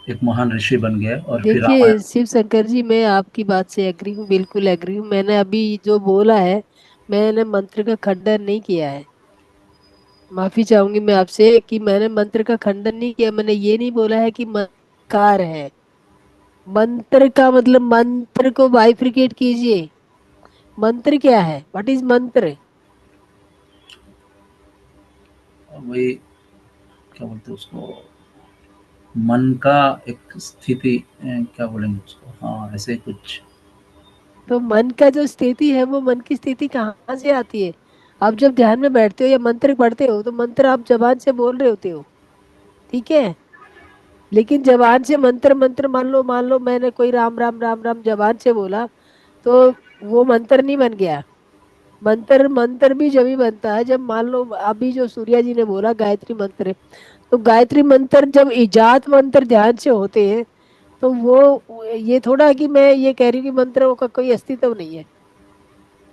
एक महान ऋषि बन गए और फिर देखिए रामायण। शिव शंकर जी, मैं आपकी बात से एग्री हूँ, बिल्कुल एग्री हूँ। मैंने अभी जो बोला है, मैंने मंत्र का खंडन नहीं किया है। माफी चाहूंगी मैं आपसे कि मैंने मंत्र का खंडन नहीं किया। मैंने ये नहीं बोला है कि मंत्रकार है। मंत्र का मतलब मंत्र को बाइफिकेट कीजिए। मंत्र क्या है? व्हाट इज मंत्र? वही क्या बोलते हैं उसको, मन का एक स्थिति, क्या बोलेंगे उसको, हाँ ऐसे ही कुछ। तो मन का जो स्थिति है, वो मन की स्थिति कहाँ से आती है? आप जब ध्यान में बैठते हो या मंत्र पढ़ते हो, तो मंत्र आप जबान से बोल रहे होते हो, ठीक है। लेकिन जबान से मंत्र मंत्र मान लो मैंने कोई राम राम राम राम जबान से बोला, तो वो मंत्र नहीं बन गया। मंत्र मंत्र भी जब ही बनता है जब मान लो अभी जो सूर्या जी ने बोला गायत्री मंत्र है, तो गायत्री मंत्र जब इजात मंत्र ध्यान से होते हैं, तो वो ये थोड़ा कि मैं ये कह रही हूँ कि मंत्रों का कोई अस्तित्व नहीं है।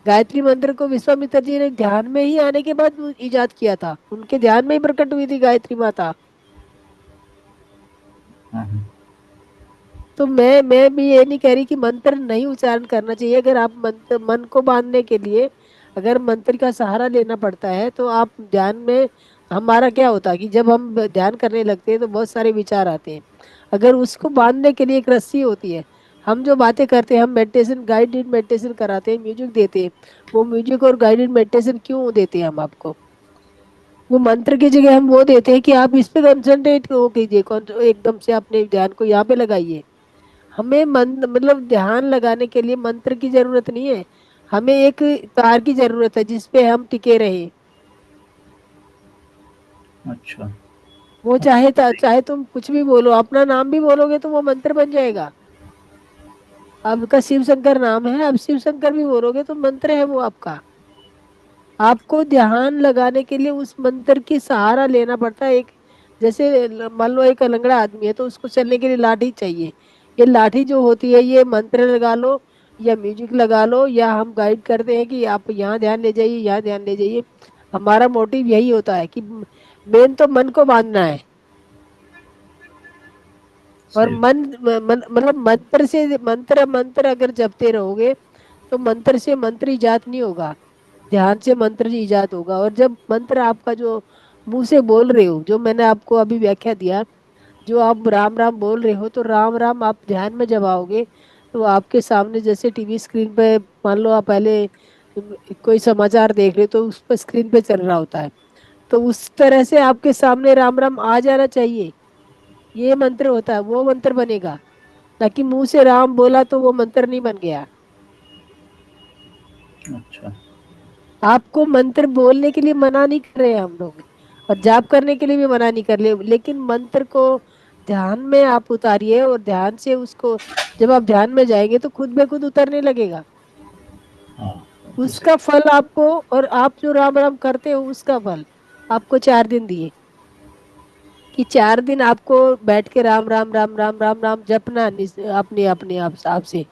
गायत्री मंत्र को विश्वामित्र जी ने ध्यान में ही आने के बाद इजाद किया था, उनके ध्यान में ही प्रकट हुई थी गायत्री माता। हाँ, हाँ। तो मैं भी ये नहीं कह रही कि मंत्र नहीं उच्चारण करना चाहिए। अगर आप मंत्र मन को बांधने के लिए अगर मंत्र का सहारा लेना पड़ता है, तो आप ध्यान में, हमारा क्या होता है कि जब हम ध्यान करने लगते हैं तो बहुत सारे विचार आते हैं। अगर उसको बांधने के लिए एक रस्सी होती है। हम जो बातें करते हैं, हम मेडिटेशन गाइडेड मेडिटेशन कराते हैं, म्यूजिक देते हैं। वो म्यूजिक और गाइडेड मेडिटेशन क्यों देते हैं हम आपको? वो मंत्र की जगह हम वो देते हैं कि आप इस पे कंसंट्रेट हो कीजिए, एकदम से अपने ध्यान को यहाँ पे लगाइए। हमें मन मतलब ध्यान लगाने के लिए मंत्र की जरूरत नहीं है। हमें एक तार की जरूरत है जिसपे हम टिके रहे। अच्छा। वो चाहे तुम कुछ भी बोलो, अपना नाम भी बोलोगे तो वो मंत्र बन जाएगा। आपका शिव शंकर नाम है, आप शिव शंकर भी बोलोगे तो मंत्र है वो आपका। आपको ध्यान लगाने के लिए उस मंत्र की सहारा लेना पड़ता है। एक जैसे मान लो एक लंगड़ा आदमी है, तो उसको चलने के लिए लाठी चाहिए। ये लाठी जो होती है, ये मंत्र लगा लो या म्यूजिक लगा लो, या हम गाइड करते हैं कि आप यहाँ ध्यान ले जाइए, यहाँ ध्यान ले जाइए। हमारा मोटिव यही होता है कि मेन तो मन को बांधना है। और सही। मतलब मंत्र से मंत्र मंत्र अगर जपते रहोगे, तो मंत्र से मंत्र इजात नहीं होगा। ध्यान से मंत्र इजाद होगा। और जब मंत्र आपका जो मुंह से बोल रहे हो, जो मैंने आपको अभी व्याख्या दिया, जो आप राम राम बोल रहे हो, तो राम राम आप ध्यान में जब आओगे, तो आपके सामने जैसे टीवी स्क्रीन पे, मान लो आप पहले कोई समाचार देख रहे हो, तो उस पर स्क्रीन पे चल रहा होता है, तो उस तरह से आपके सामने राम राम आ जाना चाहिए। ये मंत्र होता है, वो मंत्र बनेगा। ताकि मुंह से राम बोला तो वो मंत्र नहीं बन गया। अच्छा। आपको मंत्र बोलने के लिए मना नहीं कर रहे हैं हम लोग, और जाप करने के लिए भी मना नहीं कर रहे, लेकिन मंत्र को ध्यान में आप उतारिए, और ध्यान से उसको जब आप ध्यान में जाएंगे तो खुद ब खुद उतरने लगेगा। हाँ, तो सही। उसका फल आपको, और आप जो राम राम करते हो उसका फल आपको 4 दिन दिए, कि 4 दिन आपको बैठ के राम राम राम राम राम राम जपना अपने अपने आप से।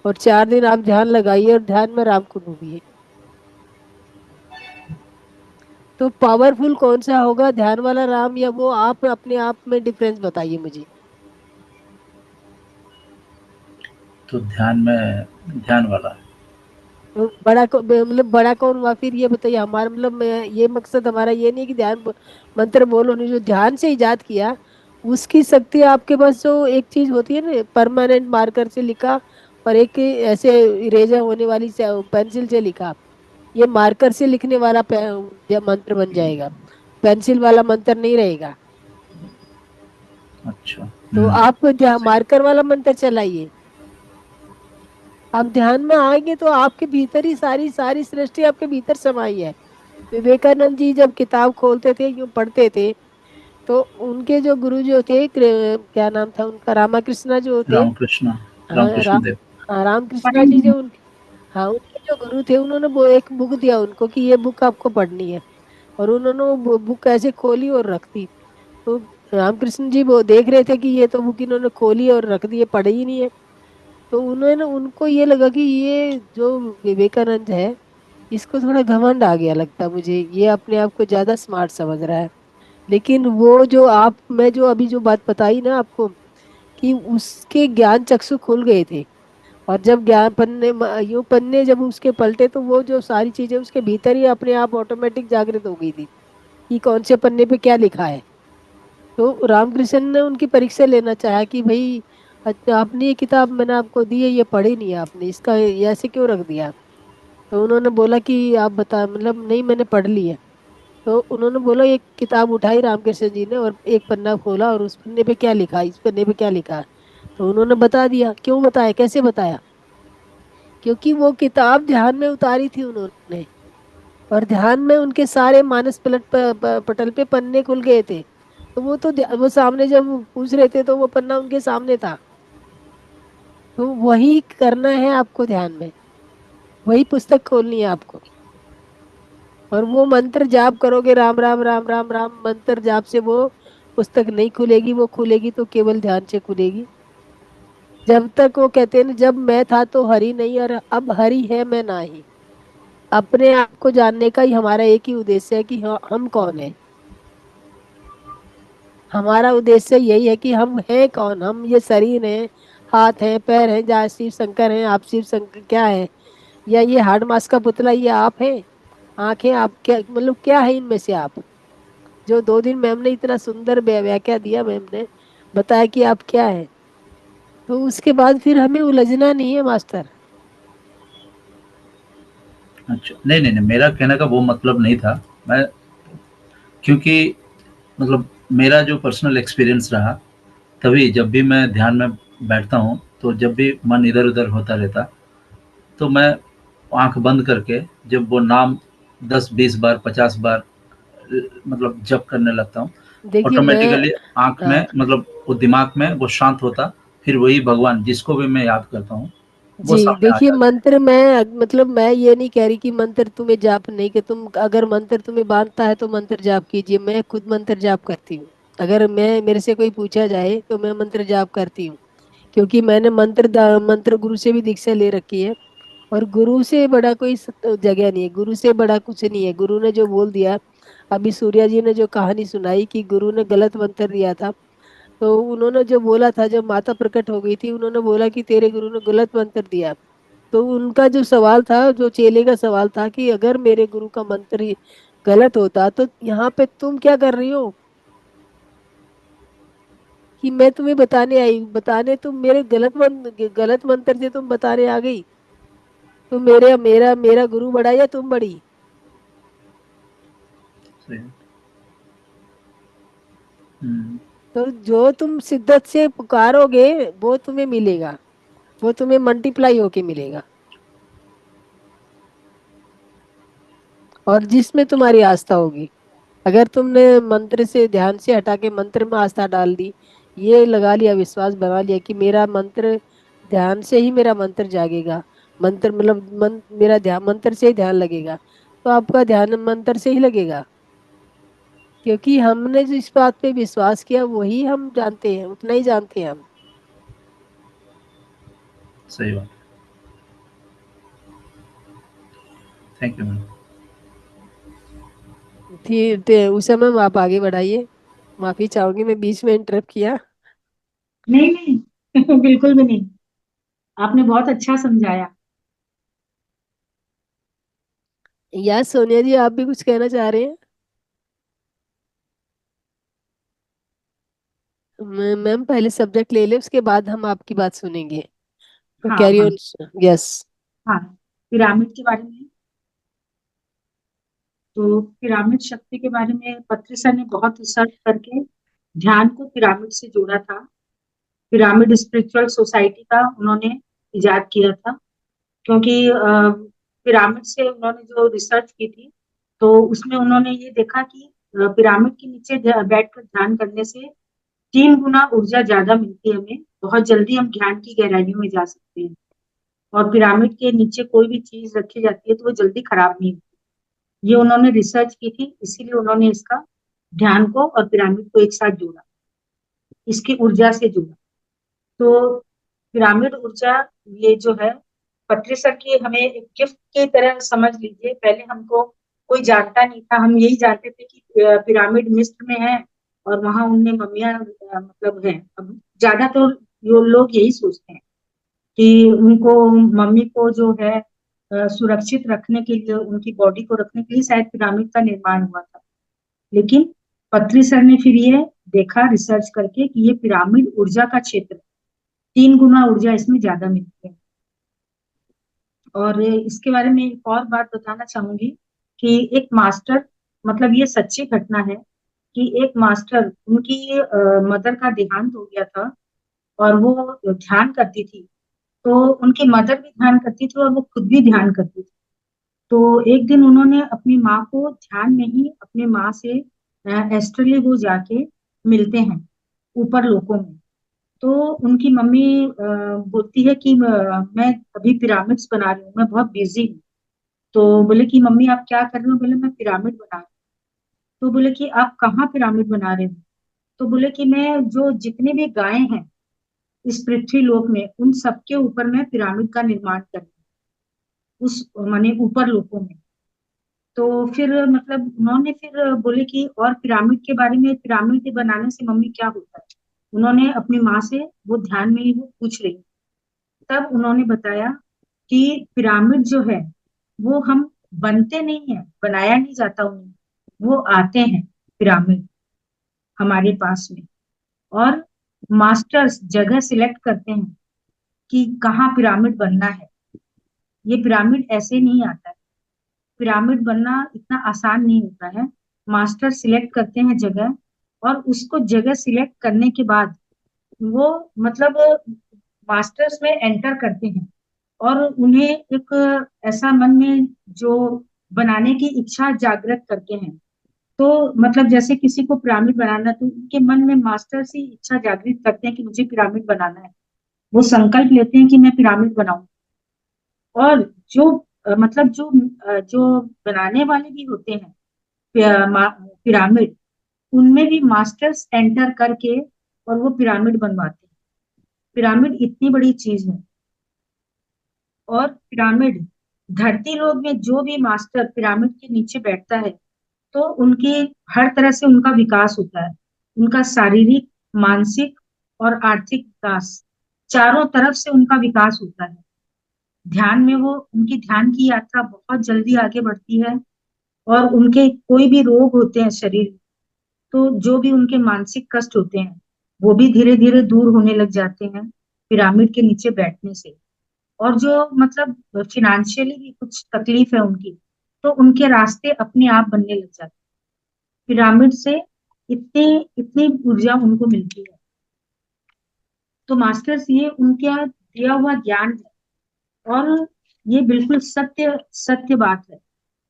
और 4 दिन आप ध्यान लगाइए और ध्यान में राम को डूबिए। तो पावरफुल कौन सा होगा, ध्यान वाला राम या वो? आप अपने आप में डिफरेंस बताइए मुझे। तो ध्यान में, ध्यान वाला। तो मतलब बड़ा कौन हुआ फिर, ये बताइए। हमारा मतलब ये मकसद हमारा ये नहीं है कि मंत्र बोलो नहीं। जो ध्यान से इजाद किया, उसकी शक्ति आपके पास। जो एक चीज होती है ना, परमानेंट मार्कर से लिखा, और एक ऐसे इरेजर होने वाली पेंसिल से लिखा, ये मार्कर से लिखने वाला मंत्र बन जाएगा, पेंसिल वाला मंत्र नहीं रहेगा। अच्छा। तो हम्म। आप मार्कर वाला मंत्र चलाइए। आप ध्यान में आएंगे तो आपके भीतर ही सारी सारी सृष्टि आपके भीतर समाई है। विवेकानंद जी जब किताब खोलते थे, यूं पढ़ते थे, तो उनके जो गुरु जो थे, क्या नाम था उनका, रामाकृष्णा जो थे। रामकृष्ण। हाँ रामकृष्ण देव। हाँ, रामकृष्णा जी पढ़ेंगे। जो उनके, हाँ उनके जो गुरु थे, उन्होंने वो एक बुक दिया उनको कि ये बुक आपको पढ़नी है। और उन्होंने वो बुक ऐसे खोली और रख दी। तो रामकृष्ण जी वो देख रहे थे कि ये तो बुक इन्होंने खोली और रख दी है, पढ़ी ही नहीं है। तो उन्होंने उनको ये लगा कि ये जो विवेकानंद है, इसको थोड़ा घमंड आ गया लगता मुझे, ये अपने आप को ज्यादा स्मार्ट समझ रहा है। लेकिन वो जो आप मैं जो अभी जो बात बताई ना आपको, कि उसके ज्ञान चक्षु खुल गए थे। और जब ज्ञान पन्ने यूं पन्ने जब उसके पलटे, तो वो जो सारी चीजें उसके भीतर ही अपने आप ऑटोमेटिक जागृत हो गई थी कि कौन से पन्ने पे क्या लिखा है। तो रामकृष्ण ने उनकी परीक्षा लेना चाहा कि भाई, अच्छा आपने ये किताब मैंने आपको दी है, ये पढ़ी नहीं है आपने, इसका ये ऐसे क्यों रख दिया। तो उन्होंने बोला कि आप बता, मतलब नहीं मैंने पढ़ ली है। तो उन्होंने बोला, एक किताब उठाई रामकृष्ण जी ने और एक पन्ना खोला, और उस पन्ने पे क्या लिखा है, इस पन्ने पे क्या लिखा है। तो उन्होंने बता दिया। क्यों बताया, कैसे बताया, क्योंकि वो किताब ध्यान में उतारी थी उन्होंने, और ध्यान में उनके सारे मानस पटल पे पन्ने खुल गए थे। तो वो तो वो सामने जब वो पूछ रहे थे तो वो पन्ना उनके सामने था। तो वही करना है आपको ध्यान में, वही पुस्तक खोलनी है आपको। और वो मंत्र जाप करोगे, राम राम राम राम राम मंत्र जाप से वो पुस्तक नहीं खुलेगी, वो खुलेगी तो केवल ध्यान से खुलेगी। जब तक वो कहते हैं ना, जब मैं था तो हरि नहीं, और अब हरि है मैं नाही। अपने आप को जानने का ही हमारा एक ही उद्देश्य है कि हम कौन है। हमारा उद्देश्य यही है कि हम हैं कौन, हम ये शरीर है, हाथ है, पैर है, जहाँ शिव शंकर है, आप शिव शंकर क्या है, या ये हार्ड मास का पुतला, ये आप है। आंखें आप क्या, मतलब क्या है इनमें से आप। जो 2 दिन मैम ने इतना सुंदर व्याख्या दिया, मैम ने बताया कि आप क्या है। तो उसके बाद फिर हमें उलझना नहीं है मास्टर। अच्छा, नहीं, नहीं, नहीं, मेरा कहने का वो मतलब नहीं था। मैं क्योंकि मतलब मेरा जो पर्सनल एक्सपीरियंस रहा, तभी जब भी मैं ध्यान में बैठता हूँ, तो जब भी मन इधर-उधर होता रहता, तो मैं आँख बंद करके जब वो नाम 10-20 बार, 50 बार मतलब जप करने लगता हूँ, देखिए मैं, ऑटोमेटिकली आँख हाँ में मतलब वो दिमाग में वो शांत होता, फिर वही भगवान जिसको भी मैं याद करता हूँ, वो जी, सामने आ देखिए जाते हैं। मंत्र मैं, मतलब मैं ये नहीं कह रही कि मंत्र तुम्हें जाप नहीं, कि तुम अगर मंत्र तुम्हें बांधता है तो मंत्र जाप कीजिए। मैं खुद मंत्र जाप करती हूँ। अगर मैं, मेरे से कोई पूछा जाए तो मैं मंत्र जाप करती हूँ। क्योंकि मैंने मंत्र गुरु से भी दीक्षा ले रखी है। और गुरु से बड़ा कोई जगह नहीं है, गुरु से बड़ा कुछ नहीं है। गुरु ने जो बोल दिया, अभी सूर्या जी ने जो कहानी सुनाई कि गुरु ने गलत मंत्र दिया था, तो उन्होंने जो बोला था, जब माता प्रकट हो गई थी, उन्होंने बोला कि तेरे गुरु ने गलत मंत्र दिया। तो उनका जो सवाल था, जो चेले का सवाल था, कि अगर मेरे गुरु का मंत्र ही गलत होता तो यहाँ पे तुम क्या कर रही हो, कि मैं तुम्हें बताने आई, बताने तुम मेरे गलत मंत्र से तुम बताने आ गई। तो मेरे मेरा मेरा गुरु बड़ा या तुम बड़ी। सही है। हुँ, तो जो तुम शिद्दत से पुकारोगे वो तुम्हें मिलेगा, वो तुम्हें मल्टीप्लाई होके मिलेगा। और जिसमें तुम्हारी आस्था होगी, अगर तुमने मंत्र से, ध्यान से हटा के मंत्र में आस्था डाल दी, ये लगा लिया, विश्वास बना लिया कि मेरा मंत्र, ध्यान से ही मेरा मंत्र जागेगा, मंत्र मतलब मेरा ध्यान मंत्र से ही ध्यान लगेगा, तो आपका ध्यान मंत्र से ही लगेगा। क्योंकि हमने जो इस बात पे विश्वास किया वही हम जानते हैं, उतना ही जानते हैं हम। सही बात। Thank you ma'am. फिर उस समय आप आगे बढ़ाइए। माफी चाहूंगी, मैं बीच में इंटरप्ट किया। नहीं नहीं बिल्कुल भी नहीं, आपने बहुत अच्छा समझाया। या सोनिया जी, आप भी कुछ कहना चाह रहे हैं। मैम पहले सब्जेक्ट ले ले, उसके बाद हम आपकी बात सुनेंगे। तो हाँ कैरी हाँ ऑन। यस। हाँ, पिरामिड के बारे में। तो पिरामिड शक्ति के बारे में पत्रिसा ने बहुत रिसर्च करके ध्यान को पिरामिड से जोड़ा था। पिरामिड स्पिरिचुअल सोसाइटी का उन्होंने इजाद किया था, क्योंकि पिरामिड से उन्होंने जो रिसर्च की थी, तो उसमें उन्होंने ये देखा कि पिरामिड के नीचे बैठकर ध्यान करने से 3 गुना ऊर्जा ज्यादा मिलती है हमें, बहुत जल्दी हम ध्यान की गहराइयों में जा सकते हैं। और पिरामिड के नीचे कोई भी चीज रखी जाती है तो वो जल्दी खराब नहीं होती। ये उन्होंने रिसर्च की थी, इसीलिए उन्होंने इसका ध्यान को और पिरामिड को एक साथ जोड़ा, इसकी ऊर्जा से जोड़ा। तो पिरामिड ऊर्जा ये जो है पत्री सर की हमें एक गिफ्ट की तरह समझ लीजिए। पहले हमको कोई जानता नहीं था, हम यही जानते थे कि पिरामिड मिस्र में है और वहां उनमें मम्मियां मतलब हैं। अब ज्यादा तो लोग यही सोचते हैं कि उनको मम्मी को जो है सुरक्षित रखने के लिए, उनकी बॉडी को रखने के लिए शायद पिरामिड का निर्माण हुआ था। लेकिन पत्री सर ने फिर ये देखा रिसर्च करके कि ये पिरामिड ऊर्जा का क्षेत्र, 3 गुना ऊर्जा इसमें ज्यादा मिलती है। और इसके बारे में एक और बात बताना चाहूंगी कि एक मास्टर, मतलब ये सच्ची घटना है कि एक मास्टर, उनकी मदर का देहांत हो गया था और वो ध्यान करती थी। तो उनकी मदर भी ध्यान करती थी और वो खुद भी ध्यान करती थी। तो एक दिन उन्होंने अपनी माँ को ध्यान में ही अपने माँ से एस्ट्रली वो जाके मिलते हैं ऊपर लोकों में। तो उनकी मम्मी बोलती है कि मैं अभी पिरामिड्स बना रही हूँ, मैं बहुत बिजी हूँ। तो बोले कि मम्मी आप क्या कर रहे हो? बोले मैं पिरामिड बना रही हूँ। तो बोले कि आप कहाँ पिरामिड बना रहे हो? तो बोले कि मैं जो जितने भी गायें हैं इस पृथ्वी लोक में, उन सबके ऊपर मैं पिरामिड का निर्माण कर रही हूँ, उस माने ऊपर लोकों में। तो फिर मतलब उन्होंने फिर बोले कि और पिरामिड के बारे में, पिरामिड बनाने से मम्मी क्या होता है? उन्होंने अपनी माँ से वो ध्यान में ही वो पूछ रही। तब उन्होंने बताया कि पिरामिड जो है वो हम बनते नहीं है, बनाया नहीं जाता उन्हें, वो आते हैं पिरामिड हमारे पास में। और मास्टर्स जगह सिलेक्ट करते हैं कि कहाँ पिरामिड बनना है। ये पिरामिड ऐसे नहीं आता है, पिरामिड बनना इतना आसान नहीं होता है। मास्टर सिलेक्ट करते हैं जगह, और उसको जगह सिलेक्ट करने के बाद वो मतलब मास्टर्स में एंटर करते हैं और उन्हें एक ऐसा मन में जो बनाने की इच्छा जागृत करते हैं। तो मतलब जैसे किसी को पिरामिड बनाना, तो उनके मन में मास्टर्स ही इच्छा जागृत करते हैं कि मुझे पिरामिड बनाना है। वो संकल्प लेते हैं कि मैं पिरामिड बनाऊं। और जो मतलब जो बनाने वाले भी होते हैं पिरामिड, उनमें भी मास्टर्स एंटर करके और वो पिरामिड बनवाते हैं। पिरामिड इतनी बड़ी चीज है। और पिरामिड धरती लोक में जो भी मास्टर पिरामिड के नीचे बैठता है, तो उनके हर तरह से उनका विकास होता है। उनका शारीरिक, मानसिक और आर्थिक विकास, चारों तरफ से उनका विकास होता है। ध्यान में वो, उनकी ध्यान की यात्रा बहुत जल्दी आगे बढ़ती है। और उनके कोई भी रोग होते हैं शरीर में, तो जो भी उनके मानसिक कष्ट होते हैं वो भी धीरे धीरे दूर होने लग जाते हैं पिरामिड के नीचे बैठने से। और जो मतलब फिनेंशियली भी कुछ तकलीफ है उनकी, तो उनके रास्ते अपने आप बनने लग जाते हैं पिरामिड से। इतनी इतनी ऊर्जा उनको मिलती है। तो मास्टर्स ये उनका दिया हुआ ज्ञान है, और ये बिल्कुल सत्य सत्य बात है।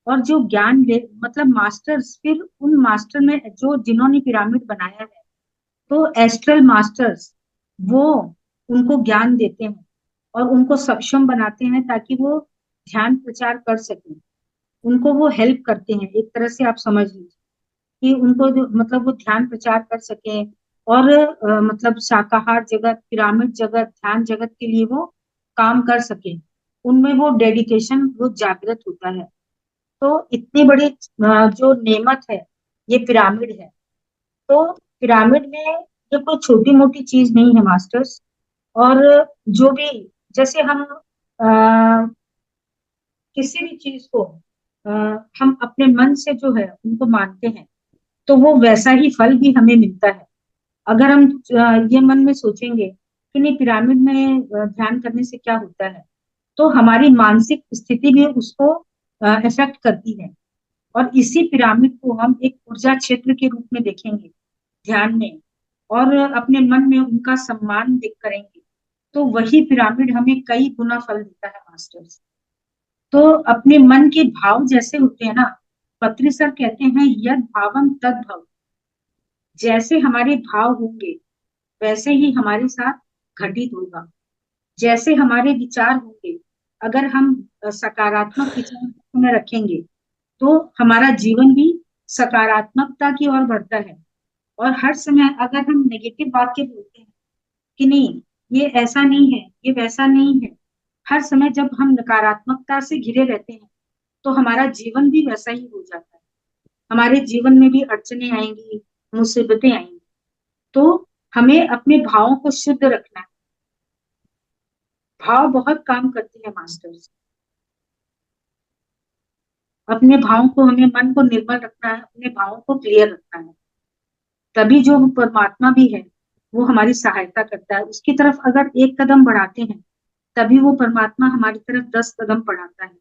और जो ज्ञान दे, मतलब मास्टर्स फिर उन मास्टर में जो जिन्होंने पिरामिड बनाया है, तो एस्ट्रल मास्टर्स वो उनको ज्ञान देते हैं और उनको सक्षम बनाते हैं ताकि वो ध्यान प्रचार कर सकें। उनको वो हेल्प करते हैं, एक तरह से आप समझ लीजिए कि उनको मतलब वो ध्यान प्रचार कर सकें। और मतलब शाकाहार जगत, पिरामिड जगत, ध्यान जगत के लिए वो काम कर सके। उनमें वो डेडिकेशन वो जागृत होता है। तो इतनी बड़ी जो नेमत है ये पिरामिड है। तो पिरामिड में ये कोई छोटी मोटी चीज नहीं है मास्टर्स। और जो भी, जैसे हम किसी भी चीज को अ, हम अपने मन से जो है उनको मानते हैं, तो वो वैसा ही फल भी हमें मिलता है। अगर हम ये मन में सोचेंगे कि नहीं पिरामिड में ध्यान करने से क्या होता है, तो हमारी मानसिक स्थिति भी उसको इफेक्ट करती है। और इसी पिरामिड को हम एक ऊर्जा क्षेत्र के रूप में देखेंगे ध्यान में, और अपने मन में उनका सम्मान देख करेंगे, तो वही पिरामिड हमें कई गुना फल देता है मास्टर्स। तो अपने मन के भाव जैसे होते हैं ना, पत्री सर कहते हैं यद भावम तद भव। जैसे हमारे भाव होंगे वैसे ही हमारे साथ घटित होगा। जैसे हमारे विचार होंगे, अगर हम सकारात्मक विचार में रखेंगे, तो हमारा जीवन भी सकारात्मकता की ओर बढ़ता है। और हर समय अगर हम नेगेटिव वाक्य बोलते हैं कि नहीं ये ऐसा नहीं है, ये वैसा नहीं है। हर समय जब हम नकारात्मकता से घिरे रहते हैं तो हमारा जीवन भी वैसा ही हो जाता है। हमारे जीवन में भी अड़चने आएंगी, मुसीबतें आएंगी। तो हमें अपने भावों को शुद्ध रखना है। भाव बहुत काम करते हैं मास्टर्स। अपने भावों को, हमें मन को निर्मल रखना है, अपने भावों को क्लियर रखना है। तभी जो परमात्मा भी है वो हमारी सहायता करता है। उसकी तरफ अगर एक कदम बढ़ाते हैं तभी वो परमात्मा हमारी तरफ 10 कदम बढ़ाता है।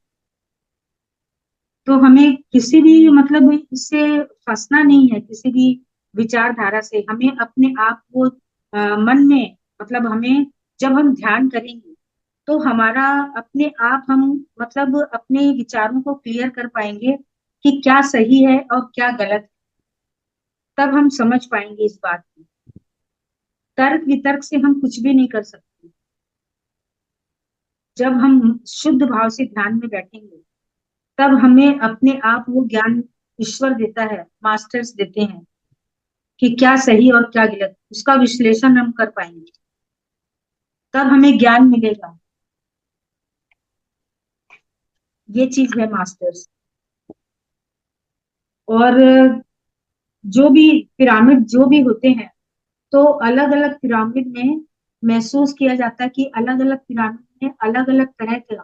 तो हमें किसी भी मतलब इससे फंसना नहीं है, किसी भी विचारधारा से। हमें अपने आप को मन में मतलब हमें, जब हम ध्यान करेंगे तो हमारा अपने आप हम मतलब अपने विचारों को क्लियर कर पाएंगे कि क्या सही है और क्या गलत है। तब हम समझ पाएंगे इस बात को। तर्क वितर्क से हम कुछ भी नहीं कर सकते। जब हम शुद्ध भाव से ध्यान में बैठेंगे तब हमें अपने आप वो ज्ञान ईश्वर देता है, मास्टर्स देते हैं कि क्या सही और क्या गलत, उसका विश्लेषण हम कर पाएंगे। तब हमें ज्ञान मिलेगा। ये चीज है मास्टर्स। और जो भी पिरामिड जो भी होते हैं तो अलग अलग पिरामिड में महसूस किया जाता है कि अलग अलग पिरामिड में अलग अलग तरह का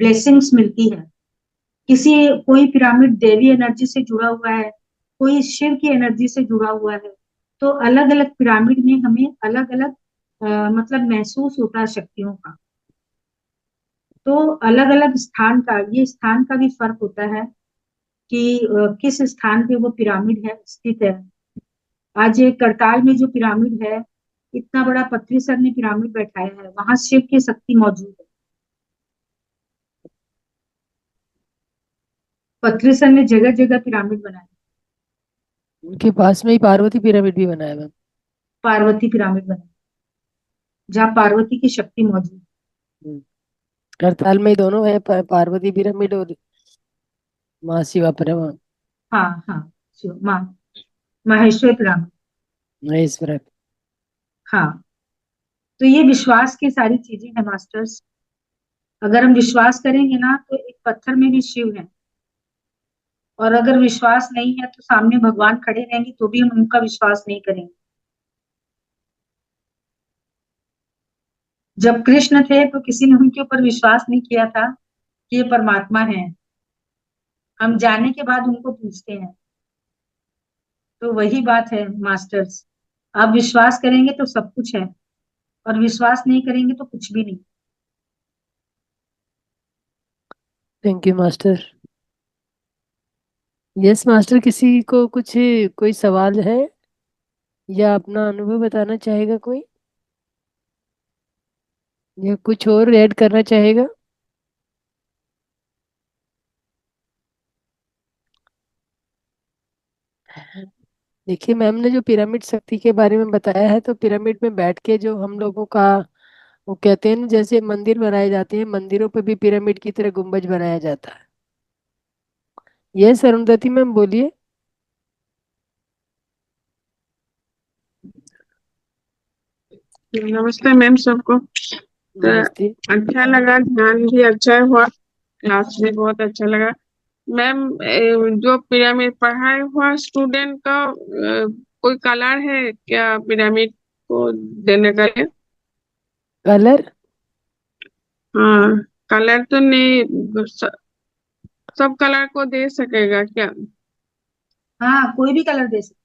ब्लेसिंग्स मिलती है। किसी कोई पिरामिड देवी एनर्जी से जुड़ा हुआ है, कोई शिव की एनर्जी से जुड़ा हुआ है। तो अलग अलग पिरामिड में हमें अलग अलग मतलब महसूस होता है शक्तियों का। तो अलग अलग स्थान का, ये स्थान का भी फर्क होता है कि किस स्थान पे वो पिरामिड है स्थित है। आज ये करताल में जो पिरामिड है, इतना बड़ा पृथ्वी सर ने पिरामिड बैठाया है, वहां शिव की शक्ति मौजूद है। पृथ्वी सर ने जगह जगह पिरामिड बनाए। उनके पास में ही पार्वती पिरामिड भी बनाया मैम। पार्वती पिरामिड बनाए जहाँ पार्वती की शक्ति मौजूद है। हम्म, करताल में ही दोनों है, पार्वती पिरामिड और माँ शिवा पिरामिड, हाँ हाँ, माँ माहेश्वर पिरामिड। महेश्वर। हाँ, तो ये विश्वास की सारी चीजें हैं मास्टर्स। अगर हम विश्वास करेंगे ना तो एक पत्थर में भी शिव है। और अगर विश्वास नहीं है तो सामने भगवान खड़े रहेंगे तो भी हम उनका विश्वास नहीं करेंगे। जब कृष्ण थे तो किसी ने उनके ऊपर विश्वास नहीं किया था कि ये परमात्मा है। हम जाने के बाद उनको पूछते हैं। तो वही बात है मास्टर्स। आप विश्वास करेंगे तो सब कुछ है, और विश्वास नहीं करेंगे तो कुछ भी नहीं। Thank you master. Yes master, किसी को कुछ कोई सवाल है या अपना अनुभव बताना चाहेगा कोई, या कुछ और ऐड करना चाहेगा? देखिए, मैम ने जो पिरामिड शक्ति के बारे में बताया है, तो पिरामिड में बैठ के जो हम लोगों का, वो कहते हैं ना, जैसे मंदिर बनाए जाते हैं, मंदिरों पे भी पिरामिड की तरह गुंबज बनाया जाता है। यस अरुंधति मैम, बोलिए। नमस्ते मैम सबको। तो नमस्ते। अच्छा लगा, ध्यान भी अच्छा हुआ, क्लास भी बहुत अच्छा लगा। मैम जो पिरामिड पढ़ाई हुआ स्टूडेंट का कोई कलर है क्या पिरामिड को देने का लिए? कलर? हाँ, कलर तो नहीं, सब कलर को दे सकेगा क्या? हाँ, कोई भी कलर दे सकते।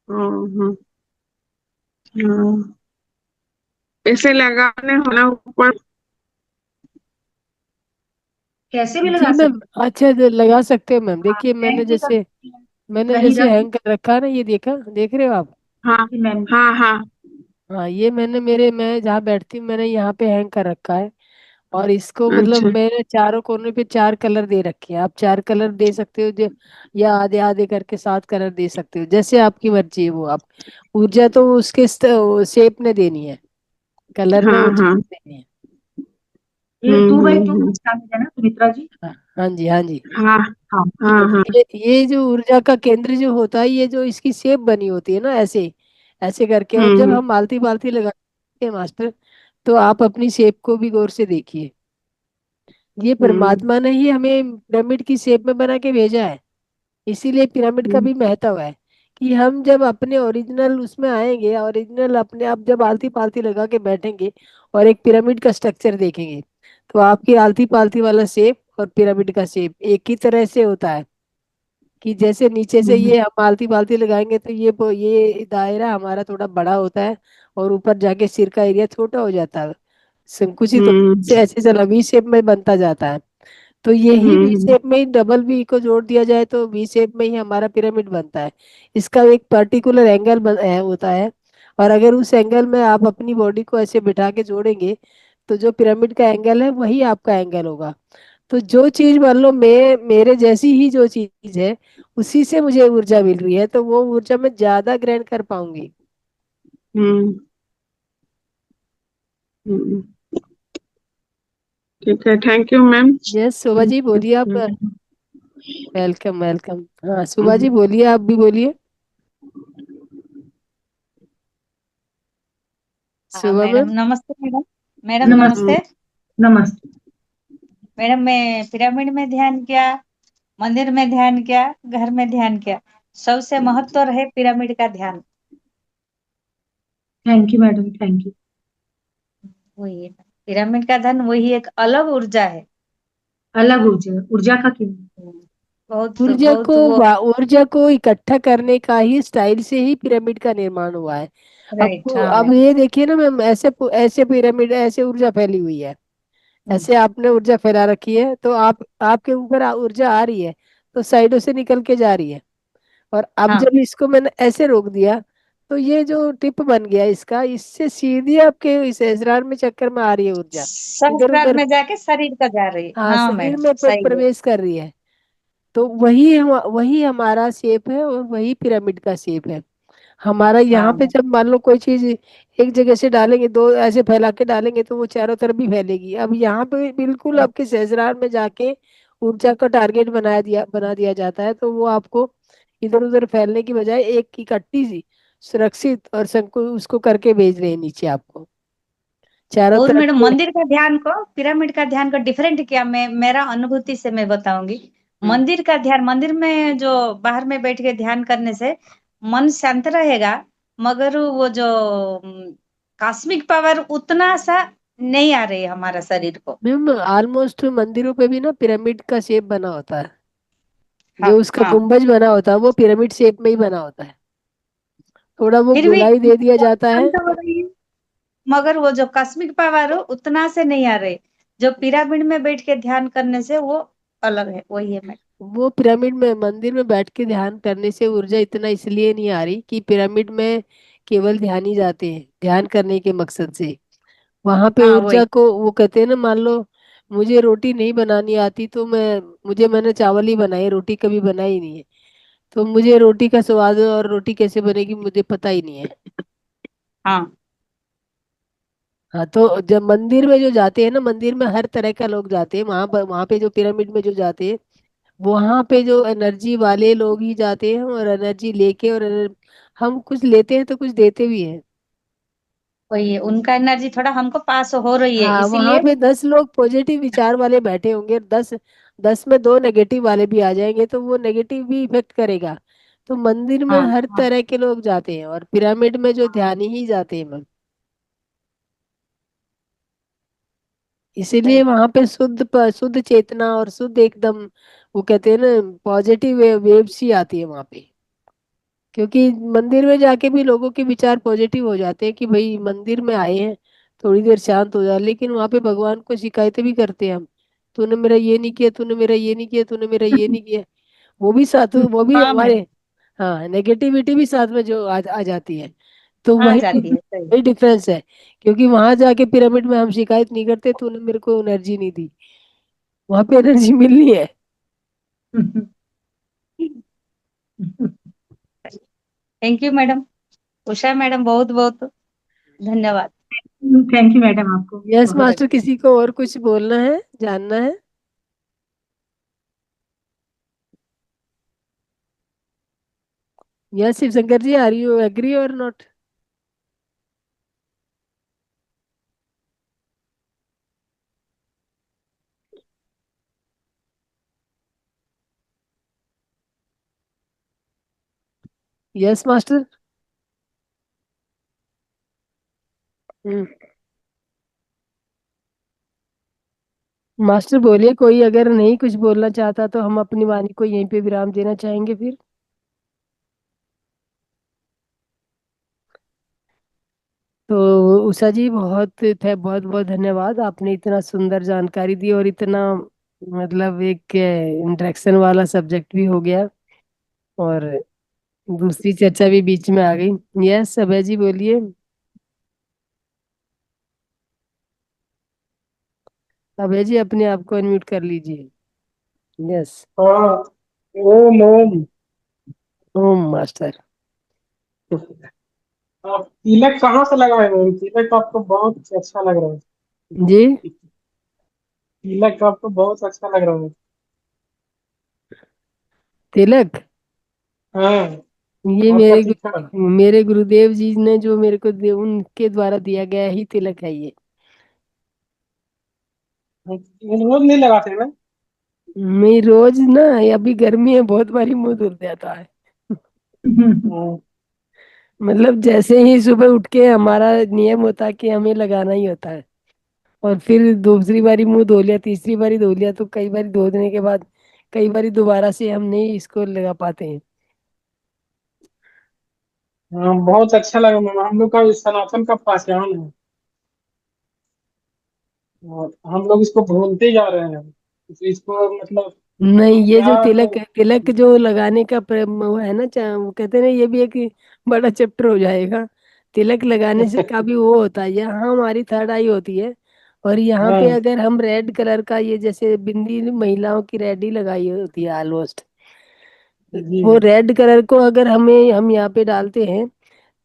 हाँ हाँ हाँ। ऐसे लगाने होना ऊपर। कैसे भी लगा जी मैम, सकते अच्छा तो लगा सकते हो मैम। हैं। हाँ, देखिए, हैंग भी कर सकते हैं, मैंने कहीं जैसे रख भी हैंग कर रखा है ना, ये देखा, देख रहे हो आप? हाँ सकते हैं मैम। हाँ हाँ। हाँ, ये मैं जहाँ बैठती हूँ, मैंने यहाँ पे हैंग कर रखा है। और इसको मतलब अच्छा मैंने चारों कोने पे 4 कलर दे रखे हैं। आप 4 कलर दे सकते हो, या आधे आधे करके 7 कलर दे सकते हो, जैसे आपकी मर्जी है। वो आप ऊर्जा तो उसके शेप में देनी है, कलर में हाँ ऊर्जा हाँ। देनी है। ये 2x2 हम्म। शामिल है ना सुमित्रा जी? हाँ हाँ जी, हाँ जी। हाँ हाँ। हाँ तो हाँ। ये जो ऊर्जा का केंद्र जो होता है, ये जो इसकी शेप बनी होती है ना, ऐसे ऐसे करके, और जब हम्म हम मालती बालती लगा देखते हैं मास्टर, तो आप अपनी शेप को भी गौर से देखिए। ये हम्म परमात्मा ने ही हमें पिरामिड की शेप में बना के भेजा है। इसीलिए पिरामिड का हम्म भी महत्व है कि हम जब अपने ओरिजिनल उसमें आएंगे, ओरिजिनल अपने आप जब आलती पालती लगा के बैठेंगे और एक पिरामिड का स्ट्रक्चर देखेंगे, तो आपकी आलती पालती वाला शेप और पिरामिड का शेप एक ही तरह से होता है। कि जैसे नीचे से हम्म ये हम आलती पालती लगाएंगे तो ये दायरा हमारा थोड़ा बड़ा होता है, और ऊपर जाके सिर का एरिया छोटा हो जाता है, संकुचित हम्म से ऐसे चला वी शेप में बनता जाता है। तो यही वी हम्म शेप में ही डबल वी को जोड़ दिया जाए तो वी शेप में ही हमारा पिरामिड बनता है। इसका एक पर्टिकुलर होता है, और अगर उस एंगल में आप अपनी बॉडी को ऐसे बिठा के जोड़ेंगे, तो जो पिरामिड का एंगल है वही आपका एंगल होगा। तो जो चीज मान लो मैं मेरे जैसी ही जो चीज है, उसी से मुझे ऊर्जा मिल रही है, तो वो ऊर्जा मैं ज्यादा ग्रहण कर पाऊंगी। हम्म हम्म, ठीक है, thank you ma'am. Yes Shobha ji बोलिए आप। हम्म वेलकम वेलकम। हाँ शोभा जी बोलिए, आप भी बोलिए। हाँ शोभा मैडम मैम। नमस्ते। मैडम मैडम नमस्ते। नमस्ते। नमस्ते। मैडम मैं पिरामिड में ध्यान किया, मंदिर में ध्यान किया, घर में ध्यान किया, सबसे महत्व है पिरामिड का ध्यान। Thank you madam, thank you. वही है, पिरामिड का ध्यान वही एक अलग ऊर्जा है। अलग ऊर्जा, ऊर्जा का किरण। बहुत बहुत वो। ऊर्जा को इकट्ठा करने का ही स्टाइल से ही पिरामिड का निर्माण हुआ है। राइट, हाँ अब मैम। ये देखिए ना मैम, ऐसे ऐसे पिरामिड ऐसे ऊर्जा फैली हुई है, हम्म, ऐसे आपने ऊर्जा फैला रखी है, तो आप आपके ऊपर ऊर्जा आ रही है, तो साइडों से निकल के जा रही है। और अब हाँ, जब इसको मैंने ऐसे रोक दिया, तो ये जो टिप बन गया इसका, इससे सीधी आपके इस सहस्त्रार में चक्कर में आ रही है ऊर्जा, इधर सहस्त्रार उधर। में जाके शरीर का जा रही है, हाँ हाँ शरीर मैडम में सही है। प्रवेश कर रही है। तो वही हमारा शेप है, और वही पिरामिड का शेप है हमारा। यहाँ हाँ पे मैम। जब मान लो कोई चीज एक जगह से डालेंगे, दो ऐसे फैला के डालेंगे, तो वो चारों तरफ भी फैलेगी। अब यहाँ पे बिल्कुल आपके सहस्त्रार में जाके ऊर्जा का टारगेट बना दिया जाता है, तो वो आपको इधर उधर फैलने की बजाय एक इकट्ठी सी सुरक्षित और संकुल उसको करके भेज रहे हैं नीचे आपको चारों और तरफ मैडम से। मंदिर का ध्यान को पिरामिड का ध्यान को डिफरेंट क्या, मैं मेरा अनुभूति से मैं बताऊंगी। हम्म। मंदिर का ध्यान, मंदिर में जो बाहर में बैठ के ध्यान करने से मन शांत रहेगा, मगर वो जो कॉस्मिक पावर उतना सा नहीं आ रही है हमारा शरीर को। मैम ऑलमोस्ट मंदिरों पे भी ना पिरामिड का शेप बना होता है, हाँ जो उसका हाँ। गुंबज बना होता है वो पिरामिड शेप में ही बना होता है। थोड़ा वो फिर भी गोलाई दे दिया जाता है। शांत हो रही है, मगर वो जो कॉस्मिक पावर हो उतना से नहीं आ रही। जो पिरामिड में बैठ के ध्यान करने से वो अलग है, वही है मैडम। वो पिरामिड में मंदिर में बैठ के ध्यान करने से ऊर्जा इतना इसलिए नहीं आ रही कि पिरामिड में केवल ध्यान ही जाते हैं ध्यान करने के मकसद से। वहां पे हाँ ऊर्जा वही। को वो कहते हैं ना, मान लो मुझे रोटी नहीं बनानी आती, तो मैंने चावल ही बनाई, रोटी कभी बनाई नहीं है, तो मुझे रोटी का स्वाद और रोटी कैसे बनेगी मुझे पता ही नहीं है। हाँ हाँ तो जब मंदिर में जो जाते हैं ना, मंदिर में हर तरह का लोग जाते हैं, वहां पे जो पिरामिड में जो जाते हैं, वहां पे जो एनर्जी वाले लोग ही जाते हैं, और एनर्जी लेके हम कुछ लेते हैं तो कुछ देते भी हैं। वही है, उनका एनर्जी थोड़ा हमको पास हो रही है हाँ वहां इसीलिए। पे 10 लोग पॉजिटिव विचार वाले बैठे होंगे, और 10 में दो नेगेटिव वाले भी आ जाएंगे, तो वो नेगेटिव भी इफेक्ट करेगा। तो मंदिर में हाँ हर हाँ। तरह के लोग जाते हैं, और पिरामिड में जो ध्यानी ही जाते हैं मैम। इसीलिए सही। वहां पे शुद्ध चेतना और शुद्ध एकदम, वो कहते हैं ना, पॉजिटिव वेव्स ही आती है वहां पे। क्योंकि मंदिर में जाके भी लोगों के विचार पॉजिटिव हो जाते हैं कि भाई मंदिर में आए हैं, थोड़ी देर शांत हो जाए, लेकिन वहां पे भगवान को शिकायतें भी करते हैं हम। तूने मेरा ये नहीं किया, तूने मेरा ये नहीं किया, तूने मेरा ये नहीं किया। वो भी हाँ हमारे। मैडम। हाँ नेगेटिविटी भी साथ में जो आ जाती है। तो आ जाती है, सही। वही डिफरेंस है। क्योंकि वहां जाके पिरामिड में हम शिकायत नहीं करते, तूने मेरे को एनर्जी नहीं दी, वहां पे एनर्जी मिलनी है। Thank you madam. Usha madam, बहुत बहुत धन्यवाद। थैंक यू मैडम, आपको यस बहुत मास्टर, अच्छा। किसी को और कुछ बोलना है, जानना है? Yes Shiv Shankar ji, are you agree or not? Yes master. Hmm, master बोलिए, कोई अगर नहीं कुछ बोलना चाहता तो हम अपनी वाणी को यहीं पे विराम देना चाहेंगे फिर। तो उषा जी, बहुत बहुत धन्यवाद, आपने इतना सुंदर जानकारी दी और इतना मतलब एक इंटरेक्शन वाला सब्जेक्ट भी हो गया और दूसरी चर्चा भी बीच में आ गई। यस अभय जी बोलिए। अभय जी अपने आप को अनम्यूट कर लीजिए। यस। हाँ। ओम ओम। ओम मास्टर। आप तिलक कहाँ से लगाए हो? तिलक आपको बहुत अच्छा लग रहा है। जी। तिलक आपको बहुत अच्छा लग रहा है। तिलक। हाँ। ये आपका टीका। मेरे गुरुदेव जी ने जो मेरे को उनके द्वारा दिया गया ही तिलक है ये। रोज नहीं लगाते ना? मैं रोज ना, अभी गर्मी है बहुत बारी मुंह धुल जाता है। हाँ। मतलब जैसे ही सुबह उठ के हमारा नियम होता है कि हमें लगाना ही होता है, और फिर दूसरी बारी मुंह धो लिया, तीसरी बारी धो लिया, तो कई बारी धोने के बाद कई बारी दोबारा से हम नहीं इसको लगा पाते हैं। हाँ, बहुत अच्छा लगा मैम। हम लोग का इस सनातन का पहचान है और हम लोग इसको भूलते जा रहे हैं। इसको मतलब नहीं, ये जो क्या तिलक कर... तिलक जो लगाने का वो है ना, वो कहते हैं ना, ये भी एक बड़ा चैप्टर हो जाएगा। तिलक लगाने से का भी वो होता है, यहाँ हमारी थर्ड आई होती है, और यहाँ पे हाँ अगर हम रेड कलर का, ये जैसे बिंदी महिलाओं की रेड ही लगाई होती है ऑलमोस्ट, जी। वो रेड कलर को अगर हम यहाँ पे डालते हैं,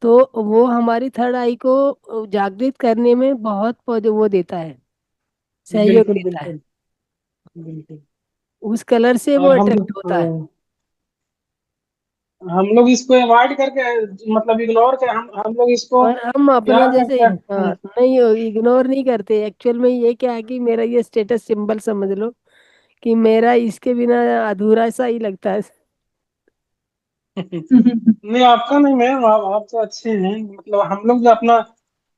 तो वो हमारी थर्ड आई को जागृत करने में बहुत वो देता है, सहयोग बिल्कुल देता है। बिल्कुल बिल्कुल। उस कलर से वो और हम अट्रैक्ट लोग होता है। हम लोग इसको अवॉइड करके मतलब इग्नोर कर हम लोग इसको और हम अपना क्या जैसे, करते हैं? हाँ, नहीं इग्नोर नहीं करते, एक्चुअल में ये क्या है कि मेरा ये स्टेटस सिंबल समझ लो कि मेरा इसके बिना अधूरा सा ही लगता है। नहीं, आपका नहीं मैम। आप तो अच्छे हैं। मतलब हम लोग जो अपना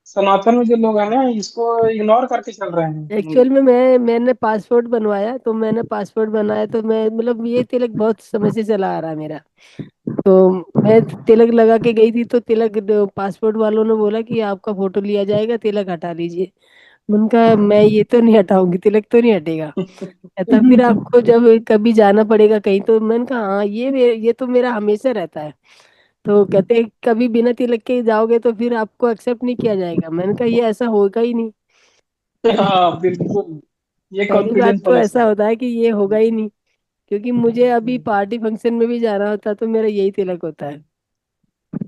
सनातन में जो लोग हैं ना, इसको इग्नोर करके चल रहे हैं हम एक्चुअल लोग। में मैंने पासपोर्ट बनवाया, तो मैंने पासपोर्ट बनाया तो मैं मतलब ये तिलक बहुत समय से चला आ रहा है मेरा। तो मैं तिलक लगा के गई थी, तो तिलक पासपोर्ट वालों ने बोला कि आपका फोटो लिया जाएगा, तिलक हटा लीजिए। उनका मैं ये तो नहीं हटाऊंगी, तिलक तो नहीं हटेगा। कहता फिर आपको जब कभी जाना पड़ेगा कहीं, तो मैंने कहा हाँ, ये तो मेरा हमेशा रहता है। तो कहते कभी बिना तिलक के जाओगे तो फिर आपको एक्सेप्ट नहीं किया जाएगा। मैंने कहा ये ऐसा होगा ही नहीं। पहली हाँ बिल्कुल। ये पहली बात कॉन्फिडेंस तो वाला ऐसा सर। होता है कि ये होगा ही नहीं, क्योंकि मुझे अभी पार्टी फंक्शन में भी जाना होता तो मेरा यही तिलक होता है।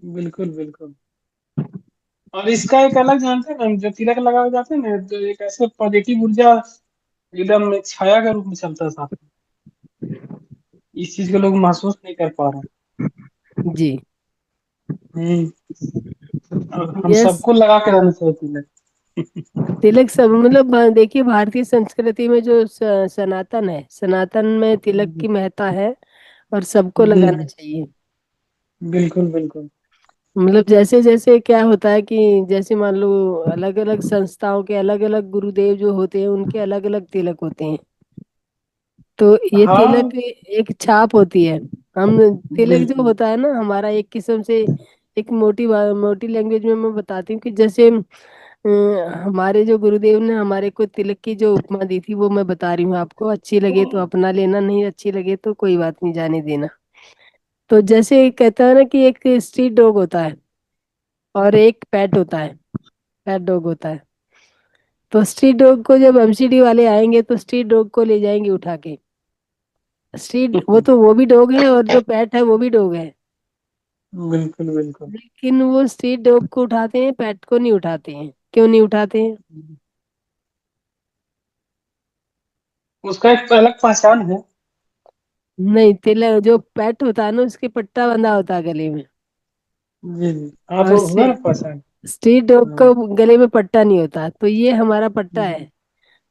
बिल्कुल बिल्कुल। और इसका एक अलग जानते हैं मैम, जो तिलक लगाए जाते हैं ना, तो एक ऐसे पॉजिटिव ऊर्जा एकदम एक छाया के रूप में चलता है साथ में। इस चीज को लोग महसूस नहीं कर पा रहे जी। हैं। और हम यस। सबको लगा के रहना चाहिए तिलक। तिलक सब मतलब देखिए, भारतीय संस्कृति में जो सनातन है, सनातन में तिलक जी की महत्ता है और सबको लगाना जी। चाहिए। बिल्कुल बिल्कुल। मतलब जैसे जैसे क्या होता है कि जैसे मान लो अलग अलग संस्थाओं के अलग अलग गुरुदेव जो होते हैं, उनके अलग अलग तिलक होते हैं। तो ये हाँ तिलक एक छाप होती है। हम तिलक जो बिल्कुल। होता है ना हमारा, एक किस्म से एक मोटी लैंग्वेज में मैं बताती हूँ कि जैसे हमारे जो गुरुदेव ने हमारे को तिलक की जो उपमा दी थी, वो मैं बता रही हूँ आपको। अच्छी लगे तो अपना लेना, नहीं अच्छी लगे तो कोई बात नहीं, जाने देना। तो जैसे कहता है ना कि एक स्ट्रीट डॉग होता है और एक पेट होता है, पेट डॉग होता है। तो स्ट्रीट डॉग को जब एमसीडी वाले आएंगे तो स्ट्रीट डॉग को ले जाएंगे उठा के। स्ट्रीट वो भी डॉग है, और जो पेट है वो भी डॉग है। बिल्कुल बिल्कुल। लेकिन वो स्ट्रीट डॉग को उठाते हैं, पेट को नहीं उठाते हैं। क्यों नहीं उठाते हैं? उसका एक अलग पहचान है। नहीं, तिलक जो पेट होता है ना, उसके पट्टा बंधा होता है गले में। जी जी। हाँ, और तो हुआ ना पहचान। स्ट्रीट डॉग हाँ। को गले में पट्टा नहीं होता, तो ये हमारा पट्टा है।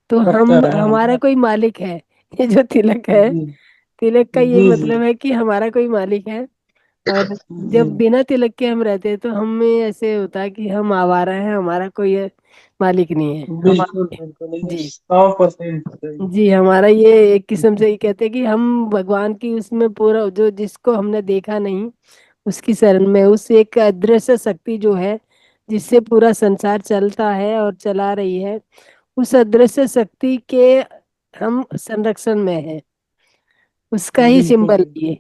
तो हम पत्थर है हाँ। हमारा कोई मालिक है। ये जो तिलक है, जी तिलक का ये जी जी। मतलब है कि हमारा कोई मालिक है। और जी जब बिना तिलक के हम रहते हैं तो हमें ऐसे होता है कि हम आवारा हैं, हमारा कोई मालिक नहीं है बिल्कुल हमारे। बिल्कुल, ये जी। 100% सही। जी, हमारा ये एक किस्म से ये कहते हैं कि हम भगवान की उसमें पूरा जो जिसको हमने देखा नहीं उसकी शरण में, उस एक अदृश्य शक्ति जो है जिससे पूरा संसार चलता है और चला रही है, उस अदृश्य शक्ति के हम संरक्षण में है, उसका ही बिल्कुल सिंबल है बिल्कुल, ये।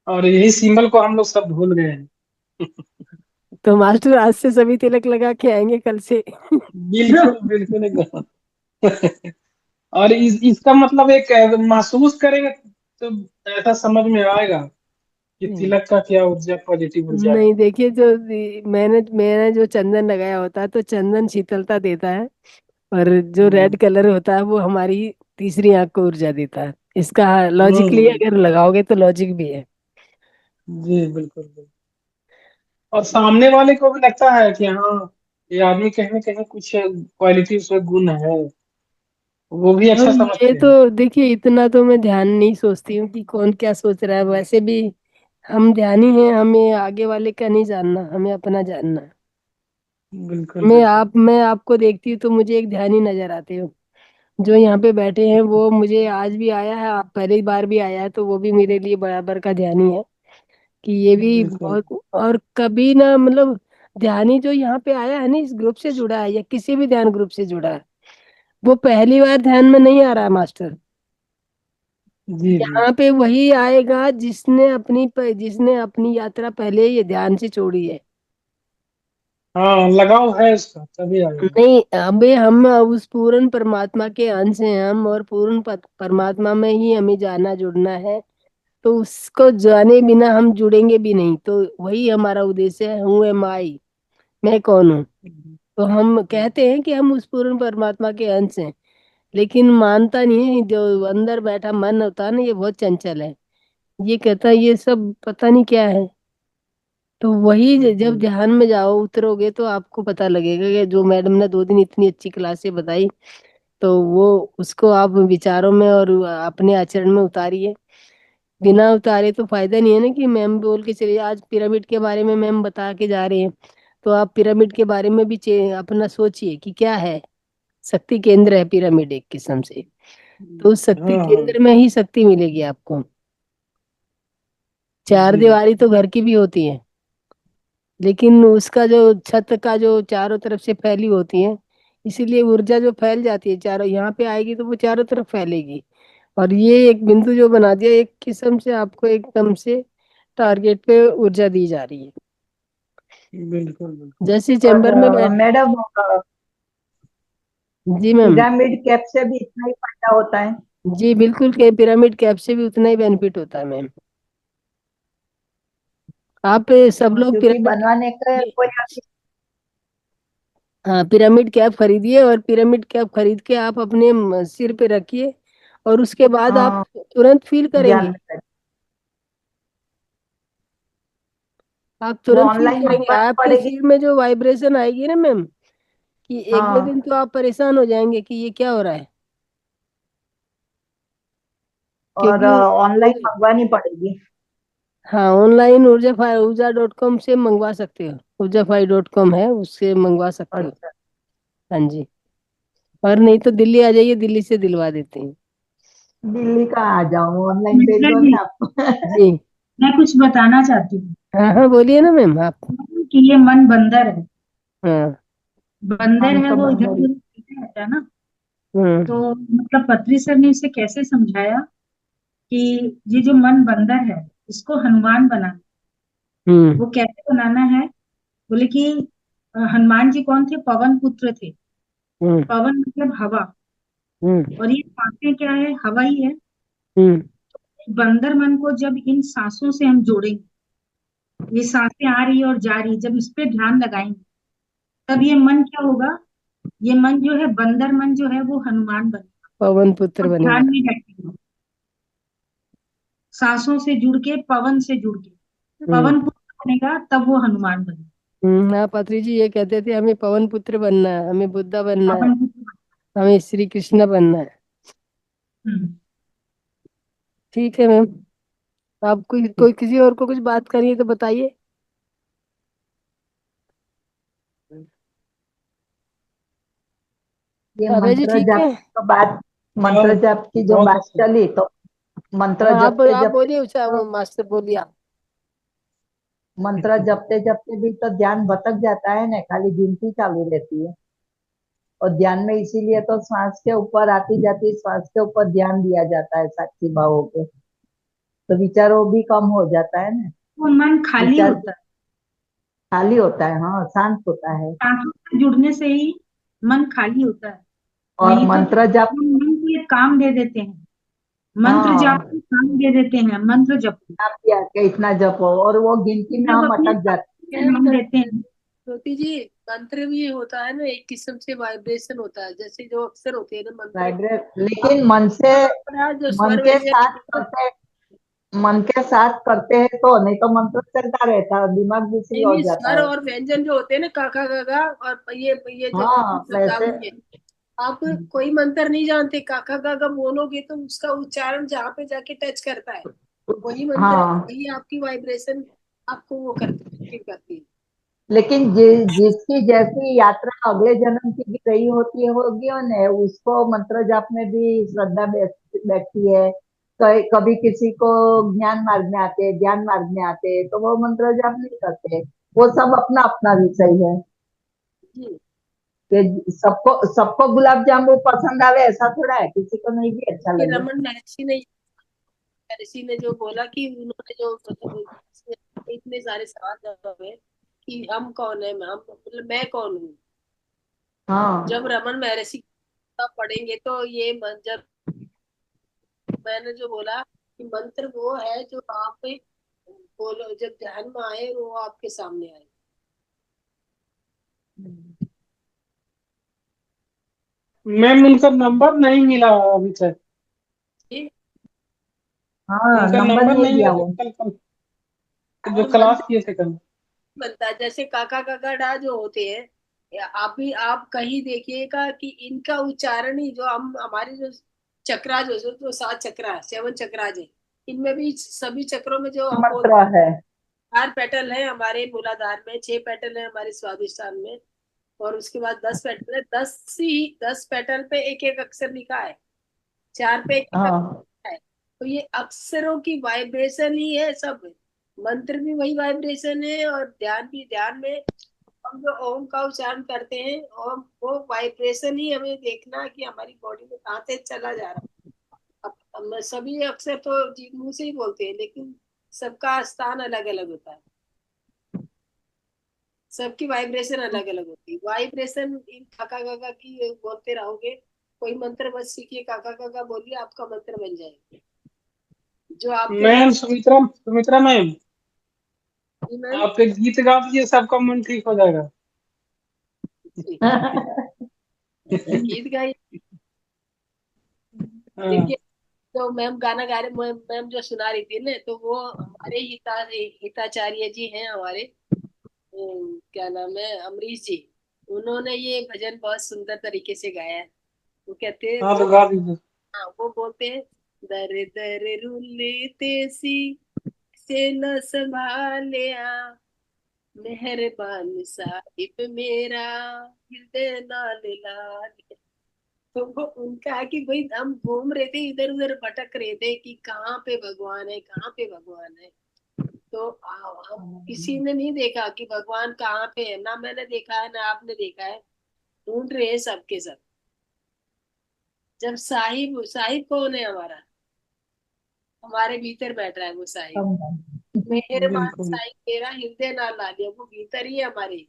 और यही सिंबल को हम लोग सब भूल गए हैं। तो मास्टर आज से सभी तिलक लगा के आएंगे कल से। बिल्कुल बिल्कुल एकदम। और इसका मतलब एक महसूस करेंगे तो ऐसा समझ में आएगा कि तिलक का क्या ऊर्जा, पॉजिटिव ऊर्जा है। नहीं, देखिए जो मैंने मैंने जो चंदन लगाया होता है तो चंदन शीतलता देता है, और जो हम्म रेड कलर होता है वो हमारी तीसरी आंख को ऊर्जा देता है। इसका लॉजिकली हम्म, अगर लगाओगे तो लॉजिक भी है। जी बिल्कुल बिल्कुल। और सामने वाले को भी लगता है कि हाँ, ये आदमी कहीं ना कहीं कुछ क्वालिटी, उसमें गुण है, वो भी और अच्छा ये समझते तो हैं। देखिए इतना तो मैं ध्यान नहीं सोचती हूँ कि कौन क्या सोच रहा है, वैसे भी हम ध्यानी हैं, हमें आगे वाले का नहीं जानना, हमें अपना जानना है। बिल्कुल बिल्कुल। मैं आपको देखती हूँ तो मुझे एक ध्यानी नजर आते हो जो यहाँ पे बैठे हैं, वो मुझे आज भी आया है, आप पहली बार भी आया है तो वो भी मेरे लिए बराबर का ध्यानी है कि ये भी बिल्कुल बहुत। और कभी ना मतलब ध्यानी जो यहाँ पे आया है ना, इस ग्रुप से जुड़ा है या किसी भी ध्यान ग्रुप से जुड़ा है, वो पहली बार ध्यान में नहीं आ रहा है मास्टर। जी जी। यहाँ पे वही आएगा जिसने अपनी यात्रा पहले ये ध्यान से छोड़ी है। हाँ, लगाव है उसका, तभी आएगा। नहीं, अबे हम उस पूर्ण परमात्मा के अंश हैं हम, और पूर्ण परमात्मा में ही हमें जाना जुड़ना है। तो उसको जाने बिना हम जुड़ेंगे भी नहीं, तो वही हमारा उद्देश्य है, हूँ एम आई, मैं कौन हूँ। तो हम कहते हैं कि हम उस पूर्ण परमात्मा के अंश हैं, लेकिन मानता नहीं है, जो अंदर बैठा मन होता है ना ये बहुत चंचल है, ये कहता है ये सब पता नहीं क्या है। तो वही जब जी ध्यान में जाओ उतरोगे तो आपको पता लगेगा कि जो मैडम ने 2 दिन इतनी अच्छी क्लासें बताई, तो वो उसको आप विचारों में और अपने आचरण में उतारिए। बिना उतारे तो फायदा नहीं है ना कि मैम बोल के चलिए आज पिरामिड के बारे में मैम बता के जा रहे हैं, तो आप पिरामिड के बारे में भी अपना सोचिए कि क्या है। शक्ति केंद्र है पिरामिड एक किस्म से, तो उस शक्ति हाँ हाँ। केंद्र में ही शक्ति मिलेगी आपको। चार जी दीवारी तो घर की भी होती है, लेकिन उसका जो छत का जो चारों तरफ से फैली होती है, इसीलिए ऊर्जा जो फैल जाती है चारों यहाँ पे आएगी तो वो चारों तरफ फैलेगी। और ये एक बिंदु जो बना दिया, एक किस्म से आपको एकदम से टारगेट पे ऊर्जा दी जा रही है। बिल्कुल बिल्कुल। जैसे और चैम्बर में बैठ। मैडम, जी मैम। पिरामिड कैप से भी इतना ही फायदा होता है? जी बिल्कुल, के पिरामिड कैप से भी उतना ही बेनिफिट होता है मैम। आप सब लोग क्योंकि पिरामिड। बनवाने का जी। कोई अभी। हाँ, पिरामिड कैप खरीदिए, और पिरामिड कैप खरीद के आप अपने सिर पे रखिए, और उसके बाद आप हाँ, तुरंत फील ध्यान करेंगे। में करें। आप वो तुरंत फील ऑनलाइन करेंगे, मंगवानी आपके पड़ेगी? सिर में जो वाइब्रेशन आएगी ना मैम, कि एक दो दिन हाँ, तो आप परेशान हो जाएंगे कि ये क्या हो रहा है। और क्योंकि ऑनलाइन मंगवानी पड़ेगी? हाँ, ऑनलाइन ऊर्जा.com से मंगवा सकते हो, ऊर्जाफाई.com है, उससे मंगवा सकते हो। अच्छा, हाँ जी। और नहीं तो दिल्ली आ जाइए, दिल्ली से दिलवा देते हैं। दिल्ली का आ जाऊं, ऑनलाइन भेज मिश्रा दो जी, ना आप। जी। मैं कुछ बताना चाहती हूँ हाँ हाँ, बोलिए ना मैम आप। कि ये मन बंदर है। हाँ। बंदर हम है, तो वो इधर बंदर ही। उधर चलता रहता है ना। हम्म। तो मतलब पत्री सर ने इसे कैसे समझाया कि ये जो मन बंदर है इसको हनुमान बनाना। हम्म। वो कैसे बनाना है? बोले कि हनुमान जी कौन थे? पवन पुत्र थे। हम्म। पवन मतलब हवा, हम्म। और ये सांसें क्या है? हवा ही है। हम्म। बंदर मन को जब इन सांसों से हम जोड़ेंगे, ये सांसें आ रही है और जा रही है, जब इस पे ध्यान लगाएंगे, तब ये मन क्या होगा? ये मन जो है, बंदर मन जो है, वो हनुमान बनेगा पवन पुत्र और ध्यान बनेगा। में बैठेगा। सांसों से जुड़ के, पवन से जुड़ के हम्म। पवन पुत्र बनेगा, तब वो हनुमान बनेगा। हाँ, पत्री जी ये कहते थे हमें पवन पुत्र बनना है, हमें बुद्धा बनना है, पवन पुत्र हमें श्री कृष्ण बनना है। हम्म। ठीक है मैम। आप कोई किसी और को कुछ बात करनी है तो बताइए। ये अभय जी मंत्र ठीक जाप है? का बात, मंत्र हाँ, जाप की जो बहुत बात अच्छा। चली, तो मंत्र हाँ जपते आप जपते बोलिए, वो मास्टर बोलिए आप। मंत्र जपते जपते भी तो ध्यान भटक जाता है ना, खाली गिनती चालू रहती है। और ध्यान में इसीलिए तो श्वास के ऊपर आती जाती श्वास के ऊपर ध्यान दिया जाता है साक्षी भाव होके, तो विचारों भी कम हो जाता है ना। वो मन खाली विचार होता है। खाली होता है, हाँ, शांत होता है। सांसों से जुड़ने से ही मन खाली होता है। और नहीं तो मंत्र जाप, हम मन को ये काम दे देते हैं, मंत्र जाप हाँ, को काम दे देते हैं, मंत्र जपो। आप क्या के इतना जपो, और वो गिनती में जब हम अपने अटक जाते पे नाम देते हैं। ज्योति जी, मंत्र भी होता है ना, एक किस्म से वाइब्रेशन होता है, जैसे जो अक्षर होते हैं ना हैं, मंत्र। लेकिन मन से, अपना जो मन स्वर के व्यंजन साथ करते, मन के साथ करते हैं तो, नहीं तो मंत्र चलता रहता है, दिमाग दूसरी नहीं हो नहीं, जाता स्वर है। और व्यंजन जो होते हैं ना, काका काका और ये जो हाँ, वैसे। शब्दावली है। आप कोई मंत्र नहीं जानते, काका काका बोलोगे तो उसका उच्चारण जहाँ पे जाके टच करता है, वही मंत्र, हाँ, वही आपकी वाइब्रेशन आपको वो करती है। लेकिन जिसकी जैसी यात्रा अगले जन्म की भी रही होती है होगी, और न उसको मंत्र जाप में भी श्रद्धा बैठती है। कभी किसी को ज्ञान मार्ग में आते हैं, ध्यान मार्ग में आते हैं, तो वो मंत्र जाप नहीं करते। वो सब अपना अपना विषय है। जी। कि सबको सबको गुलाब जामुन पसंद आवे ऐसा थोड़ा है, किसी को नहीं भी अच्छा कि लगे। रमन महर्षि ने जो बोला कि उन्होंने जो मतलब इतने सारे सवाल जवाब है कि हम कौन है, हम मतलब मैं कौन हूँ। हाँ, जब रमन महर्षि का पढ़ेंगे तो ये जब मैंने जो बोला कि मंत्र वो है जो आप बोलो, जब ध्यान में आए वो आपके सामने आए। मैम उनका नंबर नहीं मिला अभी तक। ये हाँ, उनका नंबर नंबर नहीं नहीं मिला दिया जो वो। कल कल जो वो क्लास मंत्र किए थे कल। बनता है, जैसे काका काका डा जो होते हैं, या आप भी आप कहीं देखिएगा कि इनका उच्चारण ही जो हम हमारे जो चक्राज जो 7 चक्रा है, 7 चक्राज है, इनमें भी सभी चक्रों में जो हम बोलते मंत्र है। हैं 4 पेटल है हमारे मूलाधार में, 6 पेटल है हमारे स्वादिष्ठान में, और उसके बाद 10 पेटल है। 10 पेटल पे एक एक अक्षर लिखा है, 4 पे एक एक हाँ, अक्षर है। तो ये अक्षरों की वाइब्रेशन ही है सब। मंत्र भी वही वाइब्रेशन है, और ध्यान भी, ध्यान में हम जो ओम का उच्चारण करते हैं, ओम वो वाइब्रेशन ही हमें देखना है कि हमारी बॉडी में कहाँ से चला जा रहा है। अब सभी अक्सर तो जी मुंह से ही बोलते हैं, लेकिन सबका स्थान अलग अलग होता है, सबकी वाइब्रेशन अलग अलग होती है। वाइब्रेशन इन काका काका की बोलते रहोगे, कोई मंत्र मत सीखिए, काका काका बोलिए, आपका मंत्र बन जाएगा जो आपके लिए। मैम सुमित्रा सुमित्रा मैम, जी मैम। आप एक गीत गा दीजिए, सबका मन ठीक हो जाएगा। गीत गाइए। हाँ देखिए, तो मैम गाना गा रहे, मैम जो सुना रही थी ना, तो वो हमारे हिताचार्य जी हैं हमारे, क्या नाम है, अमरीश जी। उन्होंने ये भजन बहुत सुंदर तरीके से गाया है। वो कहते हैं हाँ, तो वो, गा दीजिए। हाँ वो बोलते हैं, दर दर रुलते सी से न संभालिया, मेहरबान साहिब मेरा हृदय नाल लाल। तो वो उनका है कि भाई हम घूम रहे थे, इधर उधर भटक रहे थे कि कहाँ पे भगवान है, कहाँ पे भगवान है। तो हम किसी ने नहीं देखा कि भगवान कहाँ पे है, ना मैंने देखा है ना आपने देखा है, ढूंढ रहे हैं सबके सब। जब साहिब, साहिब कौन है हमारा, हमारे भीतर बैठ रहा है वो साहिब। मेहरबान बिल्कुल। साहिब तेरा हृदय ना ला दिया, वो भीतर ही है हमारे।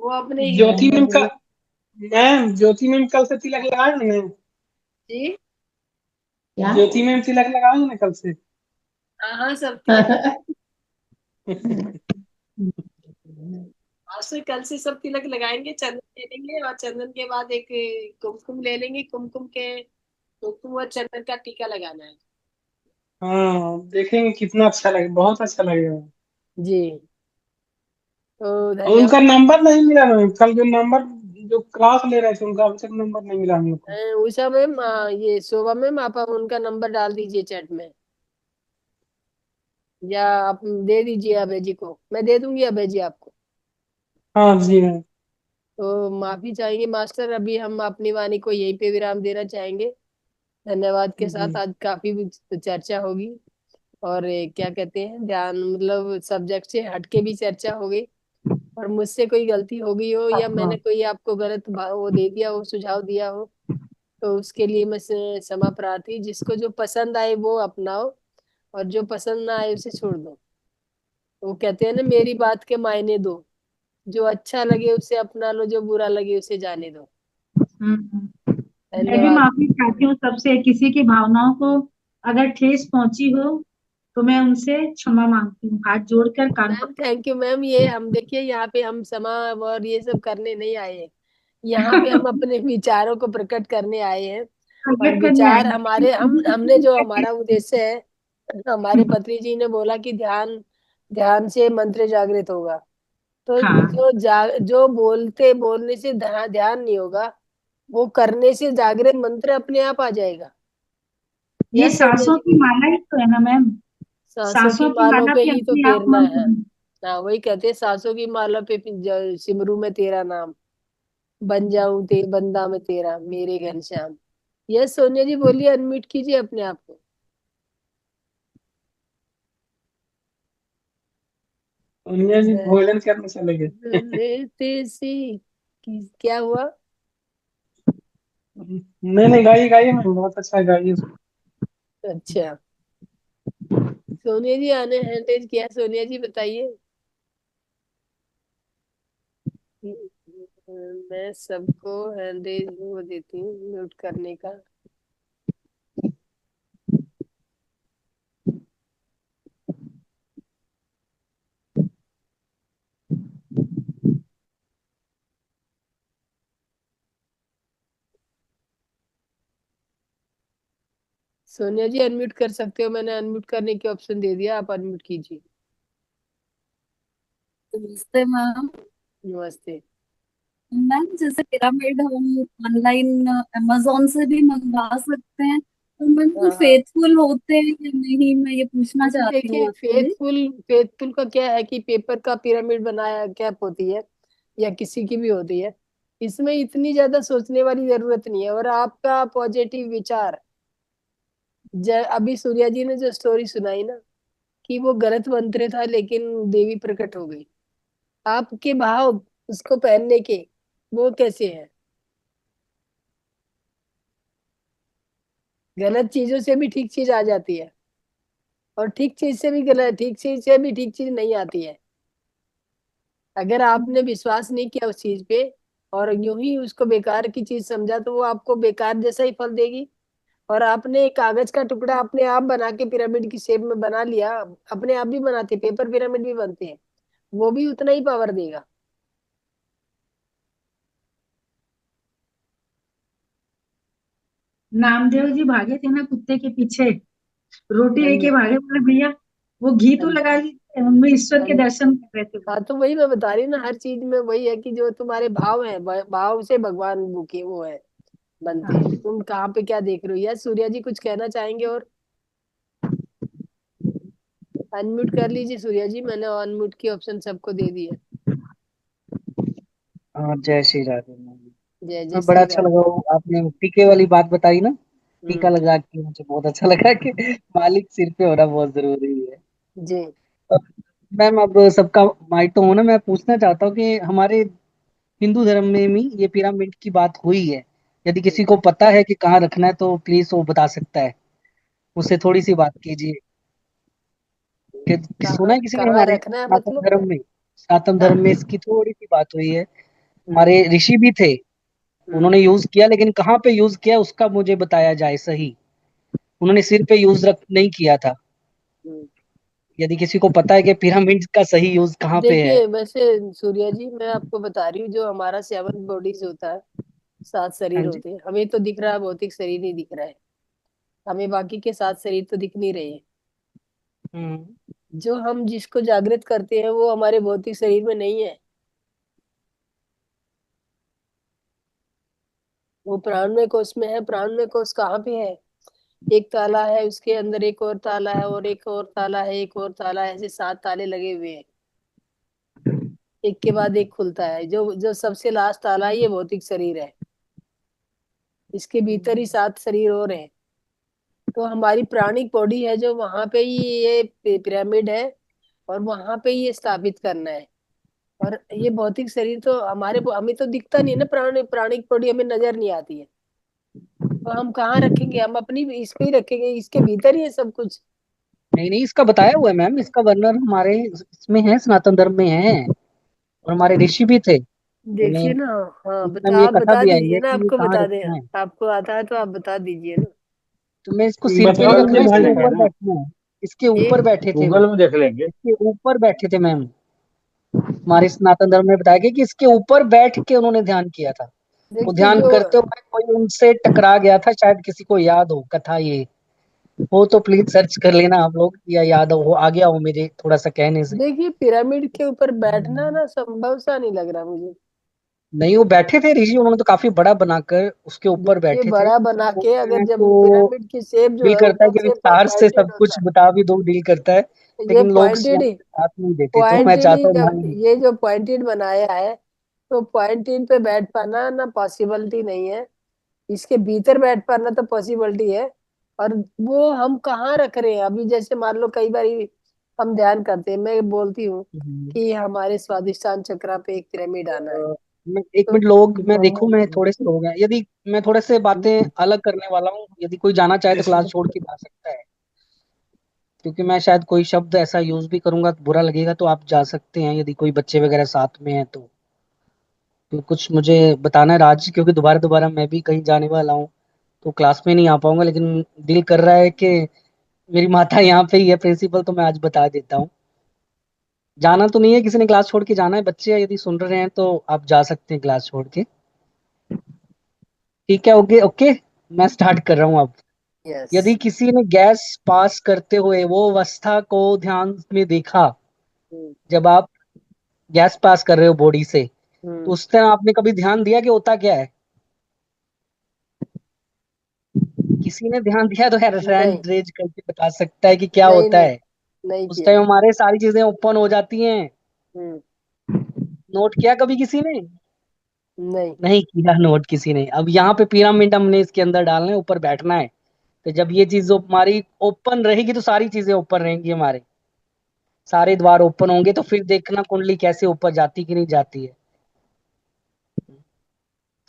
वो अपने ज्योति हृदय। मैम का मैम ज्योति मैम कल से तिलक लगाए हैं ना? जी। क्या? ज्योति मैम तिलक लगाए हैं ना कल से? हाँ हाँ, सब तिलक। आज से कल से सब तिलक लगाएंगे, चंदन ले लेंगे, और चंदन के बाद एक कुमकुम ले लेंगे, कुमकुम के कुमकुम और चंदन का टीका लगाना है। हाँ, देखेंगे कितना अच्छा लगे, बहुत अच्छा लगेगा। जी। तो और उनका धन्यवाद। नंबर नहीं मिला मैम, कल जो नंबर जो क्लास ले रहे थे उनका अभी तक नंबर नहीं मिला हम लोग को। उषा मैम, ये शोभा मैम, आप उनका नंबर डाल दीजिए चैट में, या आप दे दीजिए अभय जी को, मैं दे दूंगी अभय जी आपको। हाँ जी मैम। तो माफी चाहेंगे मास्टर, अभी हम अपनी वाणी को यहीं पे विराम देना चाहेंगे। धन्यवाद के साथ जी आज काफी भी चर्चा होगी, और क्या कहते हैं, ध्यान मतलब सब्जेक्ट से हटके भी चर्चा हो गई। और मुझसे कोई गलती हो गई हो, या हाँ मैंने कोई आपको गलत वो दे दिया हो, सुझाव दिया हो, तो उसके लिए मैं क्षमा प्रार्थी। जिसको जो पसंद आए वो अपनाओ, और जो पसंद ना आए उसे छोड़ दो। वो कहते हैं ना, मेरी बात के मायने दो, जो अच्छा लगे उसे अपना लो, जो बुरा लगे उसे जाने दो। मैं भी धन्यवाद। माफी चाहती हूँ सबसे, किसी की भावनाओं को अगर ठेस पहुंची हो तो मैं उनसे क्षमा मांगती हूँ, हाथ जोड़कर कान मैम थैंक यू मैम, ये हम देखिए यहाँ पे हम क्षमा और ये सब करने नहीं आए हैं, यहाँ पे हम अपने विचारों को प्रकट करने आए हैं। और प्रकट करने आए विचार हैं। हमारे, हमने जो हमारा उद्देश्य है, हमारे पत्री जी ने बोला कि ध्यान, ध्यान से मंत्र जागृत होगा। तो हाँ, जो बोलने से ध्यान नहीं होगा, वो करने से जागृत मंत्र अपने आप आ जाएगा। ये यस सोनिया सांसों जी, की माला ही तो है ना मैम। सांसों की सांसों की मालों माला पे पे ही तो अपने आप फेरना मंत्र है। है। हाँ वही कहते हैं, सांसों की माला पे सिमरू में तेरा नाम, बन जाऊं ते बंदा में तेरा, मेरे घनश्याम। यस सोनिया जी, बोलिए, अनम्यूट कीजिए अपने आप को। सोनिया जी भोजन करने चले गए। लेते सी क्या हुआ? नहीं नहीं, गाइए गाइए मैम, बहुत अच्छा गाइए। अच्छा, सोनिया जी आने हैंड रेज किया, सोनिया जी बताइए। मैं सबको हैंड रेज वो देती हूँ म्यूट करने का। सोनिया जी अनम्यूट कर सकते हो, मैंने अनम्यूट करने की ऑप्शन दे दिया, आप अनम्यूट कीजिए। नमस्ते मैम। नमस्ते। मैम जैसे पिरामिड हम ऑनलाइन अमेजोन से भी मंगवा सकते हैं, तो मैम वो हाँ हाँ, फेथफुल होते हैं या नहीं, मैं ये पूछना मैम चाहती हूँ देखिए, आपसे। फेथफुल का क्या है कि पेपर का पिरामिड बनाया कैप होती है, या किसी की भी होती है, इसमें इतनी ज्यादा सोचने वाली जरूरत नहीं है। और आपका पॉजिटिव विचार, अभी सूर्या जी ने जो स्टोरी सुनाई ना, कि वो गलत मंत्र था लेकिन देवी प्रकट हो गई, आपके भाव उसको पहनने के वो कैसे है? गलत चीजों से भी ठीक चीज आ जाती है, और ठीक चीज से भी ठीक चीज नहीं आती है। अगर आपने विश्वास नहीं किया उस चीज पे, और यूं ही उसको बेकार की चीज समझा, तो वो आपको बेकार जैसा ही फल देगी। और आपने एक कागज का टुकड़ा अपने आप बना के पिरामिड की शेप में बना लिया, अपने आप भी बनाते, पेपर पिरामिड भी बनते हैं, वो भी उतना ही पावर देगा। नामदेव जी भागे थे ना कुत्ते के पीछे, रोटी हाँ लेके जी, भागे, बोले भैया वो घी हाँ तो जी, लगा लीजिए, उनमें ईश्वर हाँ के जी। दर्शन कर रहे थे वो। हाँ तो वही मैं बता रही हूँ ना, हर चीज में वही है कि जो तुम्हारे भाव है, भाव से भगवान भूखे वो है, बनते हैं। हाँ, तुम कहाँ पे क्या देख रहे हो? यार सूर्या जी कुछ कहना चाहेंगे? और अनम्यूट कर लीजिए सूर्या जी, मैंने अनम्यूट की ऑप्शन सबको दे दी है। हाँ, जय श्री राधे मैम। जय जय मैं बड़ा श्री अच्छा राधे। लगा वो आपने टीके वाली बात बताई ना। टीका हम्म। लगा के मुझे बहुत अच्छा लगा कि मालिक सिर पे होना बहुत जरूरी है। जी। अब मैम, अब सबका माइट तो होना, मैं पूछना चाहता हूँ कि हमारे हिंदू धर्म में भी ये पिरामिड की बात हुई है। यदि किसी को पता है कि कहाँ रखना है तो प्लीज वो बता सकता है, उससे थोड़ी सी बात कीजिए। कि सुना कहाँ है किसी ने कहाँ हमारे रखना है सनातन मतलब? धर्म में, सनातन धर्म हाँ। में इसकी थोड़ी सी बात हुई है। हम्म। हमारे ऋषि भी थे, हम्म। उन्होंने यूज किया, लेकिन कहाँ पे यूज किया उसका मुझे बताया जाए सही। उन्होंने सिर पे यूज रख नहीं किया था। हम्म। यदि किसी को पता है कि पिरामिड का सही यूज कहाँ पे है। देखिए वैसे सूर्या जी, मैं आपको बता रही हूँ, जो हमारा 7 बॉडीज होता है, 7 शरीर हाँ जी। होते हैं, हमें तो दिख रहा है भौतिक शरीर नहीं दिख रहा है, हमें बाकी के 7 शरीर तो दिख नहीं रहे हैं। हम्म। जो हम जिसको जागृत करते हैं वो हमारे भौतिक शरीर में नहीं है। वो प्राणमय कोश में है। प्राणमय कोश कहाँ पे है? एक ताला है, उसके अंदर एक और ताला है, और एक और ताला है, एक और ताला है, ऐसे 7 ताले लगे हुए हैं। एक के बाद एक खुलता है। जो जो सबसे लास्ट ताला है, ये भौतिक शरीर है। इसके भीतर ही 7 शरीर और हैं। तो हमारी प्राणिक बॉडी है जो, वहां पे ही ये पिरामिड है, और वहां पे ही ये स्थापित करना है। और ये भौतिक शरीर तो हमें तो दिखता नहीं है ना। प्राणिक बॉडी हमें नजर नहीं आती है। तो हम कहाँ रखेंगे? हम अपनी इस पे ही रखेंगे, इसके भीतर ही है सब कुछ। नहीं नहीं, इसका बताया हुआ है मैम, इसका वर्णन हमारे इसमें है, सनातन धर्म में है, और हमारे ऋषि भी थे देखिए उन्हें, ना। हाँ, इसमें ये आप कथा बता भी आई दीजिए है ना, कि ये आपको कहाँ बता दे। रखना है। आपको आता है तो आप बता दीजिए ना। तो मैं इसको सिर पे नहीं बताओ तो रखना, इसके भाई। ऊपर बैठना है। इसके ये ऊपर बैठे थे वो, गूगल में देख लेंगे। इसके ऊपर बैठे थे मैम। हमारे सनातन धर्म में बताया गया कि इसके ऊपर बैठ के उन्होंने ध्यान किया था। वो देखिए ध्यान जो, करते हुए कोई उनसे टकरा गया था, शायद किसी को याद हो कथा ये हो तो प्लीज सर्च कर लेना आप लोग, या याद हो आ गया हो मेरे थोड़ा सा कहने से। देखिए पिरामिड के ऊपर बैठना ना संभव सा नहीं लग रहा मुझे। नहीं, वो बैठे थे ऋषि, उन्होंने तो काफी बड़ा बनाकर उसके ऊपर देखिए बैठे थे। बड़ा बना वो के, अगर मैं जब तो पिरामिड की शेप जो दिल है करता है ऊपर कि से विस्तार से पॉइंटेड सब कुछ होता बता भी दो, दिल करता है, है, ये लेकिन लोग पॉइंटेड ही, साथ नहीं देते, तो मैं पॉइंटेड चाहता ही हूँ जब भाई। ये जो पॉइंटेड बनाया है, तो पॉइंटेड पे बैठ पाना ना पॉसिबिलिटी नहीं है। इसके भीतर बैठ पाना तो पॉसिबिलिटी है। और वो हम कहाँ रख रहे हैं अभी? जैसे मान लो कई बार हम ध्यान करते हैं, मैं बोलती हूँ कि हमारे स्वादिष्टान चक्रा पे एक पिरामिड आना है। मैं एक तो मिनट, लोग मैं देखूं, मैं थोड़े से लोग हैं, यदि मैं थोड़े से बातें अलग करने वाला हूँ, यदि कोई जाना चाहे तो क्लास छोड़ के जा सकता है, क्योंकि मैं शायद कोई शब्द ऐसा यूज भी करूंगा तो बुरा लगेगा, तो आप जा सकते हैं यदि कोई बच्चे वगैरह साथ में हैं तो। क्योंकि कुछ मुझे बताना है राज, क्योंकि दोबारा दोबारा मैं भी कहीं जाने वाला हूँ, तो क्लास में नहीं आ पाऊंगा, लेकिन दिल कर रहा है कि मेरी माता यहाँ पे ही है प्रिंसिपल, तो मैं आज बता देता हूँ। जाना तो नहीं है, किसी ने क्लास छोड़ के जाना है, बच्चे यदि सुन रहे हैं तो आप जा सकते हैं क्लास छोड़ के। ठीक है, ओके ओके, मैं स्टार्ट कर रहा हूँ अब। यस। यदि किसी ने गैस पास करते हुए वो अवस्था को ध्यान में देखा, हम्म। जब आप गैस पास कर रहे हो बॉडी से, तो हम्म। उस तरह आपने कभी ध्यान दिया कि होता क्या है? किसी ने ध्यान दिया तो नहीं हैंड रेज करके बता सकता है कि क्या नहीं होता नहीं, है? नहीं उस किया। टाइम हमारे सारी चीजें ओपन हो जाती हैं। हम्म। नोट किया कभी किसी ने? नहीं। नहीं किया नोट किसी ने। अब यहाँ पे पिरामिड हमने इसके अंदर डालना है, ऊपर बैठना है। तो जब ये चीज हमारी ओपन रहेगी तो सारी चीजें ओपन रहेंगी, हमारे सारे द्वार ओपन होंगे, तो फिर देखना कुंडली कैसे ऊपर जाती कि नहीं जाती है।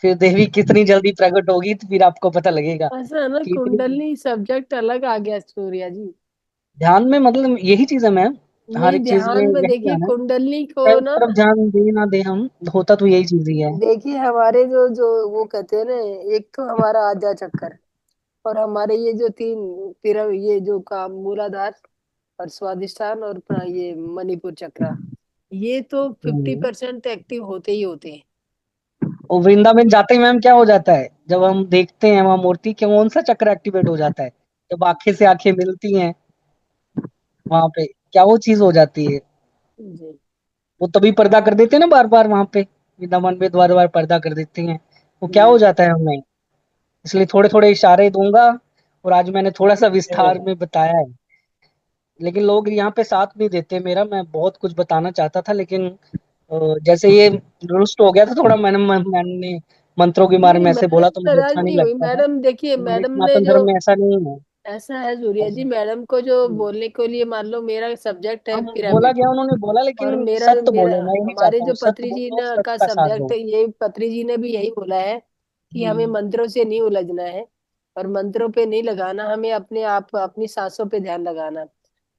फिर देवी कितनी जल्दी प्रकट होगी, तो फिर आपको पता लगेगा ऐसा है ना, कि इतनी कुंडली सब्जेक्ट अलग आ गया सूर्या जी। ध्यान में, मतलब यही चीज है मैम, हर नहीं, एक चीज में ध्यान में यही देखिए आना है। कुंडली चाहे को उस ना। तरफ ध्यान दे ना दे हम, होता तो यही चीज ही है। देखिए हमारे जो जो वो कहते हैं ना, एक तो हमारा आज्ञा चक्कर, और हमारे ये जो तीन ये जो काम मूलाधार और स्वादिष्ठान और ये मणिपुर चक्रा, ये तो 50% एक्टिव होते ही होते हैं। और वृंदावन जाते ही मैम क्या हो जाता है, जब हम देखते हैं वहां मूर्ति के, कौन सा चक्र एक्टिवेट हो जाता है? जब आंखें से आंखें मिलती हैं वहां पे, क्या वो चीज हो जाती है? जी। वो तभी पर्दा कर देते हैं ना बार बार वहां पे, वृंदावन पे बार बार पर्दा कर देते हैं। वो क्या हो हम्म। जाता है हमें? इसलिए थोड़े थोड़े इशारे दूंगा, और आज मैंने थोड़ा सा विस्तार में बताया है, लेकिन लोग यहाँ पे साथ नहीं देते मेरा। मैं बहुत कुछ बताना चाहता था, लेकिन जैसे ये रुष्ट हो गया था थोड़ा, मैंने मंत्रों के बारे नहीं, में ऐसे बोला मैडम तो मुझे नाराज अच्छा नहीं नहीं हुई। लगता था। मैडम देखिए, हमारे मैडम ने सनातन जो, धर्म में ऐसा नहीं है। ऐसा है सूर्या जी, मैडम को जो बोलने के लिए, मान लो मेरा सब्जेक्ट है हम बोला पिरामिड, गया, उन्होंने बोला, और लेकिन मेरा सत्य मेरा बोलो, मैं यही हमारे चाहता जो हूँ, सत्य पत्री जी बोलो, ने का सत्य का साथ सब्जेक्ट दो। है, ये पत्री जी ने भी यही बोला है कि हमें मंत्रों से नहीं उलझना है, और मंत्रों पे नहीं लगाना, हमें अपने आप अपनी सांसों पे ध्यान लगाना।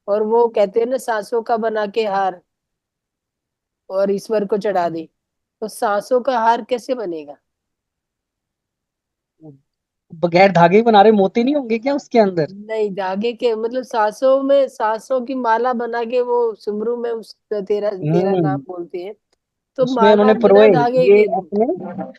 और वो कहते हैं ना, सांसों का बना के हार और ईश्वर को चढ़ा दे। तो सांसों का हार कैसे बनेगा? बगैर धागे बना रहे मोती नहीं होंगे क्या उसके अंदर? नहीं, धागे के मतलब सांसों में, सांसों की माला बना के वो सुमरू में उस तेरा तेरा नाम हम्म। बोलते हैं। तो उसमें माला उन्होंने बिना परोए, धागे ये के, अपने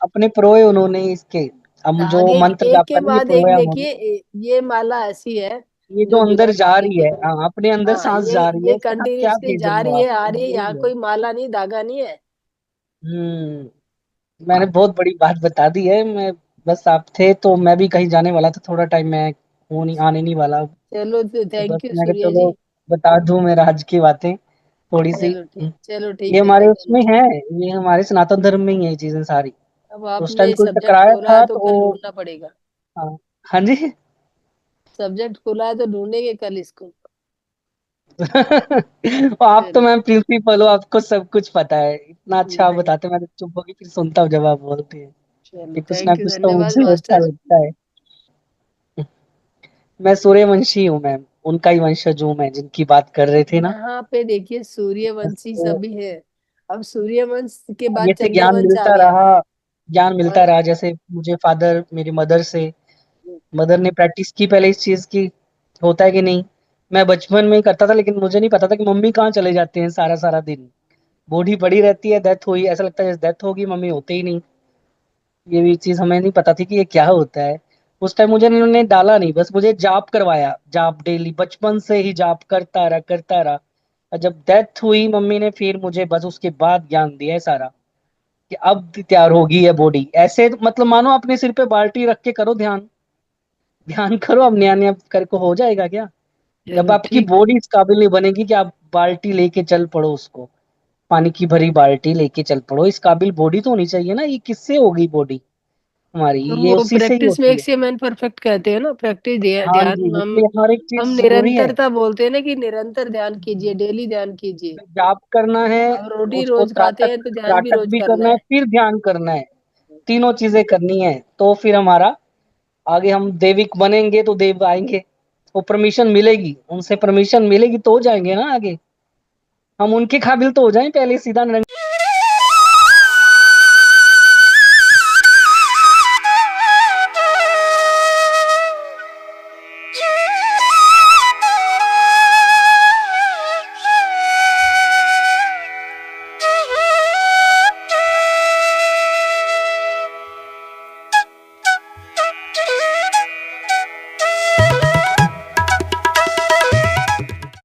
अपने परोए उन्होंने इसके, हम जो धागे मंत्र एक जाप के करेंगे बाद एक। परोया उन्होंने। देखिए ये माला ऐसी है ये जो जो अंदर बिना जा धागे रही के। है, हाँ, अपने अंदर हाँ, सांस जा रही है, ये इसके साथ क्या कंटिन्यूसली भेज जा रहे हो रही आप? है, आ रही है, यही यहाँ है। कोई माला नहीं, धागा नहीं है। हम्म। मैंने बहुत बड़ी बात बता दी है। मैं बस आप थे तो मैं भी कहीं जाने वाला था, थोड़ा टाइम मैं आने नहीं वाला। चलो तो तो बस थैंक यू मैं कहा सूर्या चलो जी। बता दूं मैं राज की बातें थोड़ी सी। चलो ये ठीक है, हमारे उसमें धन्यवाद। है, ये हमारे सनातन धर्म में ही है ये चीजें सारी। अब उस टाइम आपने कोई सब्जेक्ट टकराया खोला है था तो तो कल ढूंढना पड़ेगा। हाँ। हाँ जी। सब्जेक्ट खोला है तो ढूंढेंगे कल इसको। आप तो चलो मैम प्रिंसिपल हो, आपको सब कुछ पता है, इतना अच्छा आप नहीं, बताते, मैं तो चुप होके फिर सुनता हूँ जब आप बोलते हैं चलो कि कुछ ना थैंक यू, कुछ तो धन्यवाद मुझे अच्छा मास्टर। लगता है। मैं सूर्यवंशी हूँ मैम, उनका ही वंशज हूँ मैं, जिनकी बात कर रहे थे ना। यहाँ पे देखिए सूर्यवंशी तो सभी है। अब सूर्यवंश के बाद आगे से ज्ञान चंद्रवंश आ मिलता गया। रहा, ज्ञान मिलता और रहा, जैसे मुझे फादर मेरी मदर से, मदर ने प्रैक्टिस की पहले इस चीज की, होता है कि नहीं। मैं बचपन में ही करता था, लेकिन मुझे नहीं पता था कि मम्मी कहाँ चले जाते हैं सारा सारा दिन, बूढ़ी पड़ी रहती है, डेथ हुई, ऐसा लगता है जैसे डेथ होगी, मम्मी होते ही नहीं। ये भी चीज हमें नहीं पता थी कि ये क्या होता है। उस टाइम मुझे इन्होंने डाला नहीं, बस मुझे जाप करवाया, जाप डेली बचपन से ही जाप करता रहा करता रहा। और जब डेथ हुई मम्मी ने, फिर मुझे बस उसके बाद ज्ञान दिया है सारा कि अब तैयार होगी है बॉडी, ऐसे मतलब मानो अपने सिर पे बाल्टी रख के करो ध्यान, ध्यान करो, अब नया नया करके हो जाएगा क्या। जब चलो आपकी ठीक। बॉडी इस काबिल नहीं बनेगी कि आप बाल्टी लेके चल पड़ो, उसको पानी की भरी बाल्टी लेके चल पड़ो, इस काबिल बॉडी तो होनी चाहिए ना। ये किससे होगी बॉडी हमारी, तो ये वो उसी से ही प्रैक्टिस होती है। मेक्स ए मैन परफेक्ट कहते हैं ना, प्रैक्टिस हाँ जी, ध्यान। इसलिए हर एक हम चीज जरूरी है। निरंतरता बोलते हैं ना कि निरंतर ध्यान कीजिए, डेली ध्यान कीजिए। जाप करना है, अब रोटी उसको रोज खाते त्राटक हैं तो ध्यान भी त्राटक रोज भी करना करना है, है। फिर ध्यान करना है, तीनों चीजें करनी है, तो फिर हमारा आगे हम देविक बनेंगे, तो देव आएंगे, वो परमिशन मिलेगी, उनसे परमिशन मिलेगी तो हो जाएंगे ना आगे। हम उनके काबिल तो हो जाएं पहले, सीधा